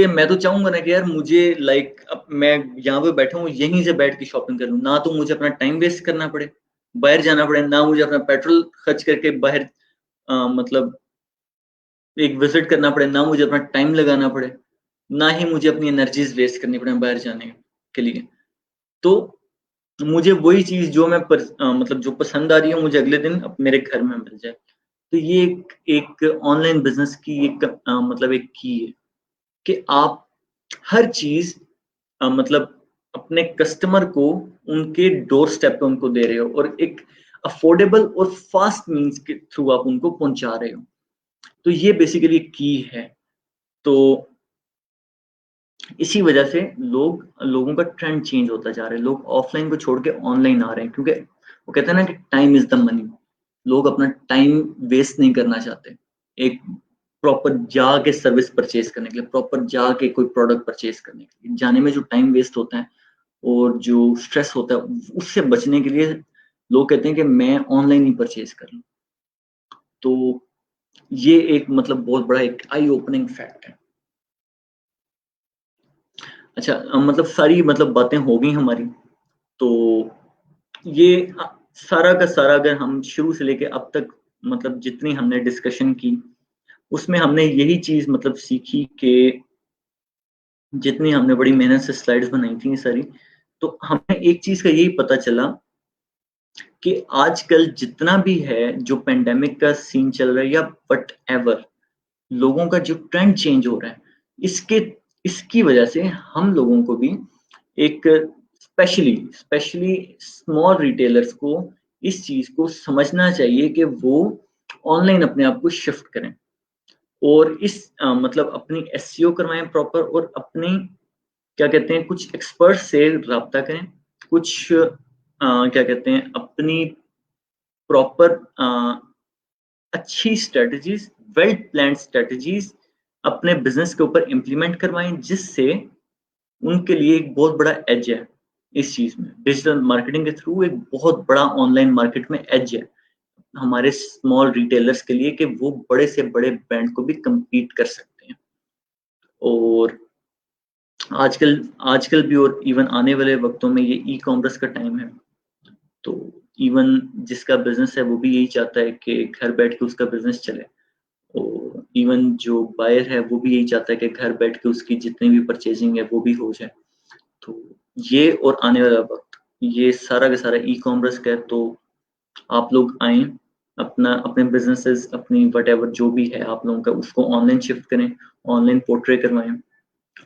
मैं तो चाहूंगा ना कि यार मुझे अब मैं यहाँ पे बैठा हूँ, यहीं से बैठ के शॉपिंग कर लूँ, ना तो मुझे अपना टाइम वेस्ट करना पड़े, बाहर जाना पड़े, ना मुझे अपना पेट्रोल खर्च करके बाहर मतलब एक विजिट करना पड़े, ना मुझे अपना टाइम लगाना पड़े, ना ही मुझे अपनी एनर्जीज वेस्ट करनी पड़े बाहर जाने के लिए। तो मुझे वही चीज जो मतलब जो पसंद आ रही है मुझे अगले दिन मेरे घर में मिल जाए। तो ये एक ऑनलाइन बिजनेस की एक मतलब एक की है कि आप हर चीज मतलब अपने कस्टमर को उनके डोर स्टेप पे उनको दे रहे हो, और एक अफोर्डेबल और फास्ट मींस के थ्रू आप उनको पहुंचा रहे हो। तो ये बेसिकली की है। तो इसी वजह से लोगों का ट्रेंड चेंज होता जा रहा है, लोग ऑफलाइन को छोड़ के ऑनलाइन आ रहे हैं, क्योंकि वो कहते हैं ना कि टाइम इज द मनी। लोग अपना टाइम वेस्ट नहीं करना चाहते एक प्रॉपर जाके सर्विस परचेज करने के लिए, प्रॉपर जाके कोई प्रोडक्ट परचेज करने के लिए। जाने में जो टाइम वेस्ट होता है और जो स्ट्रेस होता है उससे बचने के लिए लोग कहते हैं कि मैं ऑनलाइन ही परचेज कर लूं। तो ये एक मतलब बहुत बड़ा एक आई ओपनिंग फैक्ट है। अच्छा, मतलब सारी मतलब बातें हो गई हमारी। तो ये सारा का सारा अगर हम शुरू से लेके अब तक मतलब जितनी हमने डिस्कशन की, उसमें हमने यही चीज मतलब सीखी कि जितनी हमने बड़ी मेहनत से स्लाइड्स बनाई थी ये सारी, तो हमें एक चीज का यही पता चला कि आजकल जितना भी है जो पेंडेमिक का सीन चल रहा है या वट एवर, लोगों का जो ट्रेंड चेंज हो रहा है, इसके इसकी वजह से हम लोगों को भी एक स्पेशली स्पेशली स्मॉल रिटेलर्स को इस चीज को समझना चाहिए कि वो ऑनलाइन अपने आप को शिफ्ट करें, और इस मतलब अपनी एसईओ करवाएं प्रॉपर, और अपनी क्या कहते हैं कुछ एक्सपर्ट से राब्ता करें, कुछ क्या कहते हैं अपनी प्रॉपर अच्छी स्ट्रेटजीज, वेल प्लान्ड स्ट्रेटजीज अपने बिजनेस के ऊपर इम्प्लीमेंट करवाएं, जिससे उनके लिए एक बहुत बड़ा एज है इस चीज में। डिजिटल मार्केटिंग के थ्रू एक बहुत बड़ा ऑनलाइन मार्केट में एज है हमारे स्मॉल रिटेलर्स के लिए, कि वो बड़े से बड़े ब्रांड को भी compete कर सकते हैं। और आजकल आजकल भी और इवन आने वाले वक्तों में ये ई कॉमर्स का टाइम है। तो इवन जिसका बिजनेस है वो भी यही चाहता है कि घर बैठ के उसका बिजनेस चले, और इवन जो बायर है वो भी यही चाहता है कि घर बैठ के उसकी जितनी भी परचेजिंग है वो भी हो जाए। तो ये और आने वाला वक्त ये सारा का सारा ई कॉमर्स का है। तो आप लोग आए, अपना अपने बिजनेसेस अपनी वट एवर जो भी है आप लोगों का उसको ऑनलाइन शिफ्ट करें, ऑनलाइन पोर्ट्रे करवाएं,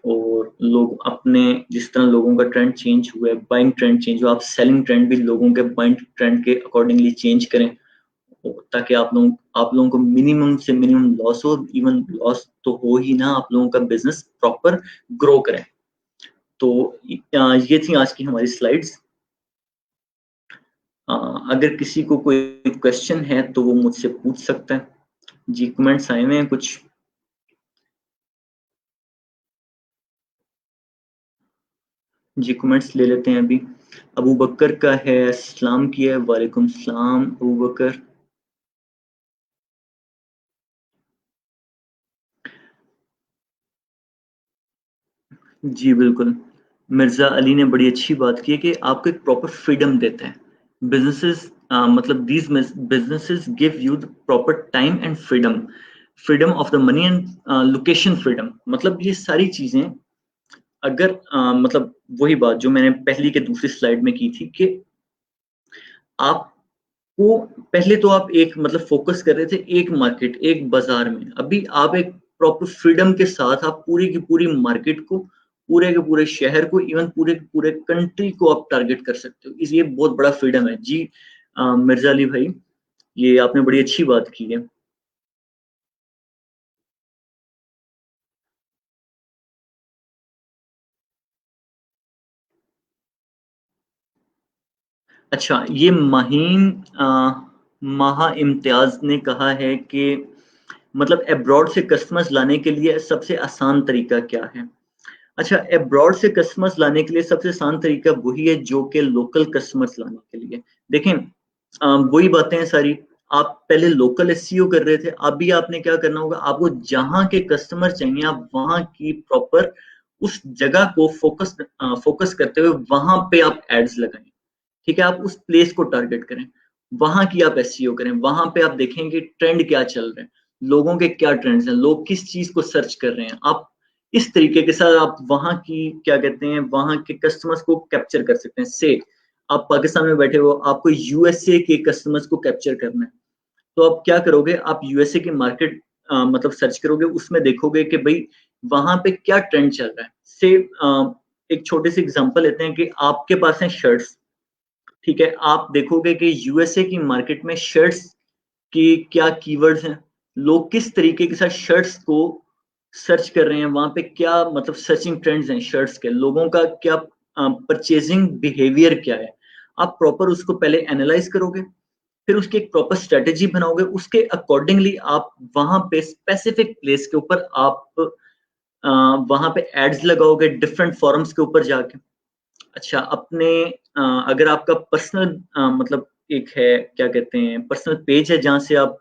और लोग अपने जिस तरह लोगों का ट्रेंड चेंज हुआ है, बाइंग ट्रेंड चेंज हुआ, आप सेलिंग ट्रेंड भी लोगों के बाइंग ट्रेंड के अकॉर्डिंगली चेंज करें, ताकि आप लोगों को मिनिमम से मिनिमम लॉस हो, इवन लॉस तो हो ही ना, आप लोगों का बिजनेस प्रॉपर ग्रो करें। तो ये थी आज की हमारी स्लाइड्स। अगर किसी को कोई क्वेश्चन है तो वो मुझसे पूछ सकता है। जी, कमेंट्स आए हुए हैं कुछ। जी, कमेंट्स ले लेते हैं अभी। अबू बकर का है, सलाम किया है, वालेकुम सलाम अबू बकर। जी बिल्कुल, मिर्ज़ा अली ने बड़ी अच्छी बात की है कि आपको एक प्रॉपर फ्रीडम देता है। बिज़नेसेस मतलब these businesses give you the proper time and freedom, freedom of the money and location freedom. मतलब ये सारी चीज़ें अगर मतलब वही बात जो मैंने पहली के दूसरी स्लाइड में की थी कि आपको पहले तो आप एक मतलब फ़ोकस कर रहे थे एक मार्केट, एक बाज़ार में। अभी आप एक प्रॉपर फ्रीडम के साथ आप पूरी की पूरी मार्केट को, पूरे के पूरे शहर को, इवन पूरे के पूरे कंट्री को आप टारगेट कर सकते हो। इस ये बहुत बड़ा फ्रीडम है। जी मिर्ज़ा अली भाई, ये आपने बड़ी अच्छी बात की है। अच्छा, ये माहा इम्तियाज़ ने कहा है कि मतलब अब्रॉड से कस्टमर्स लाने के लिए सबसे आसान तरीका क्या है? अच्छा, अब्रॉड से कस्टमर्स लाने के लिए सबसे आसान तरीका वही है जो कि लोकल कस्टमर्स लाने के लिए। देखें वही बातें हैं सारी। आप पहले लोकल एसईओ कर रहे थे, अभी आपने क्या करना होगा, आपको जहाँ के कस्टमर चाहिए आप वहाँ की प्रॉपर उस जगह को फोकस करते हुए वहाँ पे आप एड्स लगाएँ। ठीक है? आप उस प्लेस को टारगेट करें, वहाँ की आप एसईओ करें, वहाँ पे आप देखें कि ट्रेंड क्या चल रहे हैं, लोगों के क्या ट्रेंड्स हैं, लोग किस चीज़ को सर्च कर रहे हैं। आप इस तरीके के साथ आप वहाँ की क्या कहते हैं, वहाँ के कस्टमर्स को कैप्चर कर सकते हैं। से आप पाकिस्तान में बैठे हो, आपको यूएसए के कस्टमर्स को कैप्चर करना है, तो आप क्या करोगे, आप यूएसए की मार्केट मतलब सर्च करोगे, उसमें देखोगे कि भई वहाँ पे क्या ट्रेंड चल रहा है। से एक छोटी सी एग्ज़ाम्पल लेते हैं कि आपके पास हैं शर्ट्स, ठीक है? आप देखोगे कि यूएसए की मार्केट में शर्ट्स की क्या कीवर्ड्स हैं, लोग किस तरीके के साथ शर्ट्स को सर्च कर रहे हैं, वहाँ पे क्या मतलब सर्चिंग ट्रेंड्स हैं शर्ट्स के, लोगों का क्या परचेज़िंग बिहेवियर क्या है। आप प्रॉपर उसको पहले एनालाइज़ करोगे, फिर उसकी एक प्रॉपर स्ट्रैटेजी बनाओगे, उसके अकॉर्डिंगली आप वहाँ पे स्पेसिफिक प्लेस के ऊपर आप अ, वहाँ पे एड्स लगाओगे डिफरेंट फोरम्स के ऊपर जाके। अच्छा, अपने अगर आपका पर्सनल मतलब एक है क्या कहते हैं पर्सनल पेज है जहाँ से आप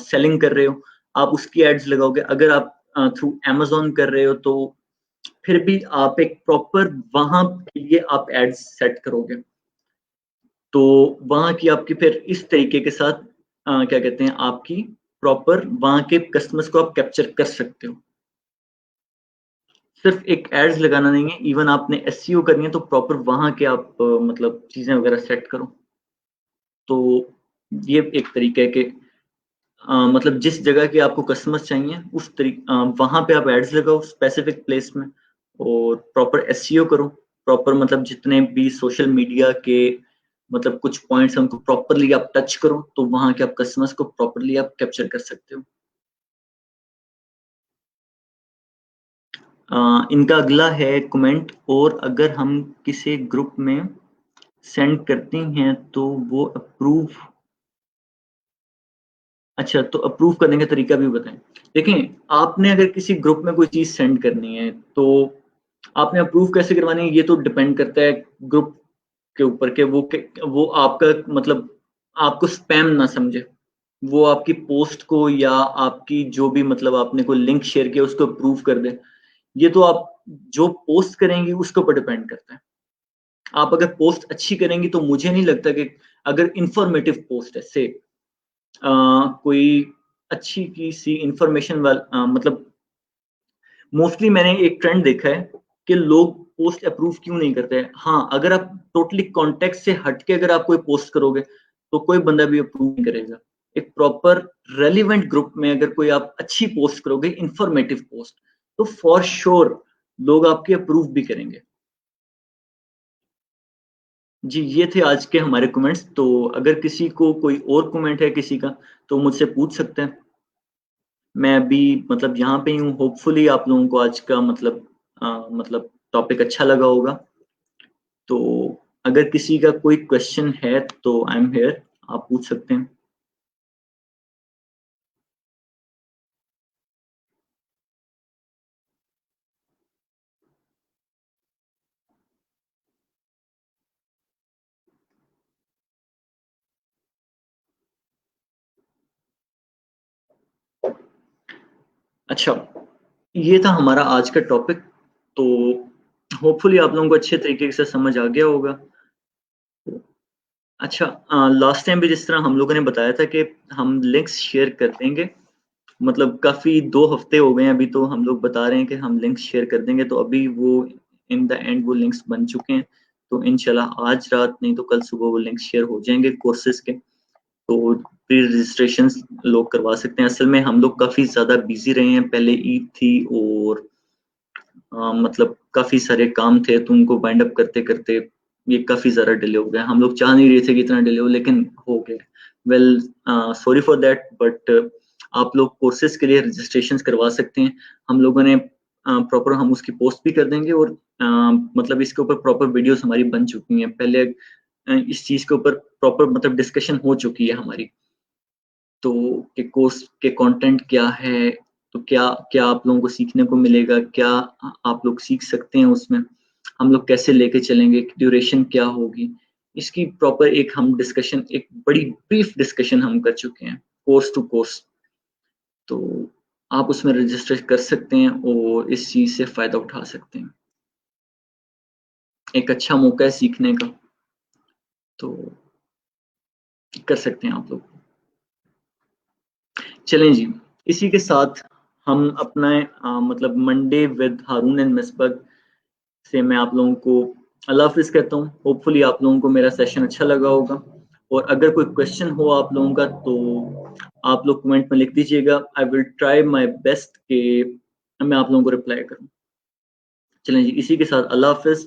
सेलिंग कर रहे हो, आप उसकी एड्स लगाओगे। अगर आप थ्रू अमेज़न कर रहे हो तो फिर भी आप एक प्रॉपर वहाँ के लिए आप एड्स सेट करोगे। तो वहाँ की आपकी फिर इस तरीके के साथ क्या कहते हैं आपकी प्रॉपर वहाँ के कस्टमर्स को आप कैप्चर कर सकते हो। सिर्फ़ एक एड्स लगाना नहीं है, इवन आपने एसईओ करनी है तो प्रॉपर वहाँ के आप मतलब चीज़ें वगैरह सेट करो। तो ये एक तरीका है कि मतलब जिस जगह के आपको कस्टमर्स चाहिए वहाँ पे आप एड्स लगाओ स्पेसिफिक प्लेस में और प्रॉपर एसईओ करो। प्रॉपर मतलब जितने भी सोशल मीडिया के मतलब कुछ पॉइंट्स हैं उनको प्रॉपरली आप टच करो, तो वहाँ के आप कस्टमर्स को प्रॉपरली आप कैप्चर कर सकते हो। इनका अगला है कमेंट, और अगर हम किसी ग्रुप में सेंड करती हैं तो वो अप्रूव अच्छा, तो अप्रूव करने का तरीका भी बताएँ। देखें, आपने अगर किसी ग्रुप में कोई चीज़ सेंड करनी है, तो आपने अप्रूव कैसे करवानी है, ये तो डिपेंड करता है ग्रुप के ऊपर कि वो आपका मतलब आपको स्पैम ना समझे। वो आपकी पोस्ट को या आपकी जो भी मतलब आपने कोई लिंक शेयर किया, उसको अप्रूव कर दे। ये तो आप जो पोस्ट करेंगी, उसके ऊपर डिपेंड करता है। आप अगर पोस्ट अच्छी करेंगी, तो मुझे नहीं लगता कि अगर इन्फॉर्मेटिव पोस्ट है, से अ, कोई अच्छी किसी मतलब मोस्टली मैंने एक ट्रेंड देखा है कि लोग पोस्ट अप्रूव क्यों नहीं करते हैं। हाँ, अगर आप टोटली कॉन्टेक्स्ट से हट के अगर आप कोई पोस्ट करोगे, तो कोई बंदा भी अप्रूव नहीं करेगा। एक प्रॉपर रेलेवेंट ग्रुप में अगर कोई आप अच्छी पोस्ट करोगे, इन्फॉर्मेटिव पोस्ट, तो फॉर श्योर लोग आपकी अप्रूव भी करेंगे। जी, ये थे आज के हमारे कमेंट्स, तो अगर किसी को कोई और कमेंट है किसी का, तो मुझसे पूछ सकते हैं। मैं अभी मतलब यहाँ पे ही हूँ, होपफुली आप लोगों को आज का मतलब टॉपिक अच्छा लगा होगा। तो अगर किसी का कोई क्वेश्चन है तो आई एम हियर, आप पूछ सकते हैं। अच्छा, ये था हमारा आज का टॉपिक, तो होपफुली आप लोगों को अच्छे तरीके से समझ आ गया होगा। अच्छा, लास्ट टाइम भी जिस तरह हम लोगों ने बताया था कि हम लिंक्स शेयर कर देंगे, मतलब काफ़ी 2 हफ्ते हो गए हैं अभी, तो हम लोग बता रहे हैं कि हम लिंक्स शेयर कर देंगे, तो अभी वो इन द एंड वो लिंक्स बन चुके हैं। तो इंशाल्लाह आज रात नहीं तो कल सुबह वो लिंक्स शेयर हो जाएँगे कोर्सेज़ के, तो प्री रजिस्ट्रेशंस लोग करवा सकते हैं। असल में हम लोग काफ़ी ज़्यादा बिज़ी रहे हैं, पहले ईद थी और मतलब काफ़ी सारे काम थे, तो उनको वाइंड अप करते-करते ये काफ़ी ज़्यादा डिले हो गया। हम लोग चाह नहीं रहे थे कि इतना डिले हो, लेकिन हो गया। Well sorry for that, but आप लोग कोर्सेज़ के लिए रजिस्ट्रेशंस करवा सकते हैं। हम लोगों ने प्रॉपर हम उसकी पोस्ट भी कर देंगे और मतलब इसके ऊपर प्रॉपर वीडियोज़ हमारी बन चुकी हैं। पहले इस चीज़ के ऊपर प्रॉपर मतलब डिस्कशन हो चुकी है हमारी। तो कि कोर्स के कंटेंट क्या है, तो क्या क्या आप लोगों को सीखने को मिलेगा, क्या आप लोग सीख सकते हैं उसमें, हम लोग कैसे लेके चलेंगे, ड्यूरेशन क्या होगी, इसकी प्रॉपर एक हम डिस्कशन, एक बड़ी ब्रीफ डिस्कशन हम कर चुके हैं कोर्स टू कोर्स। तो आप उसमें रजिस्टर कर सकते हैं और इस चीज़ से फ़ायदा उठा सकते हैं। एक अच्छा मौका है सीखने का, तो कर सकते हैं आप लोग। चलें जी, इसी के साथ हम अपना मतलब मंडे विद हारून एंड मिसबग से मैं आप लोगों को अल्लाह हाफ़िज़ कहता हूँ। होपफुली आप लोगों को मेरा सेशन अच्छा लगा होगा, और अगर कोई क्वेश्चन हो आप लोगों का तो आप लोग कमेंट में लिख दीजिएगा। I will try my best कि मैं आप लोगों को रिप्लाई करूँ। चलें जी, इसी के साथ अल्लाह हाफ़िज़।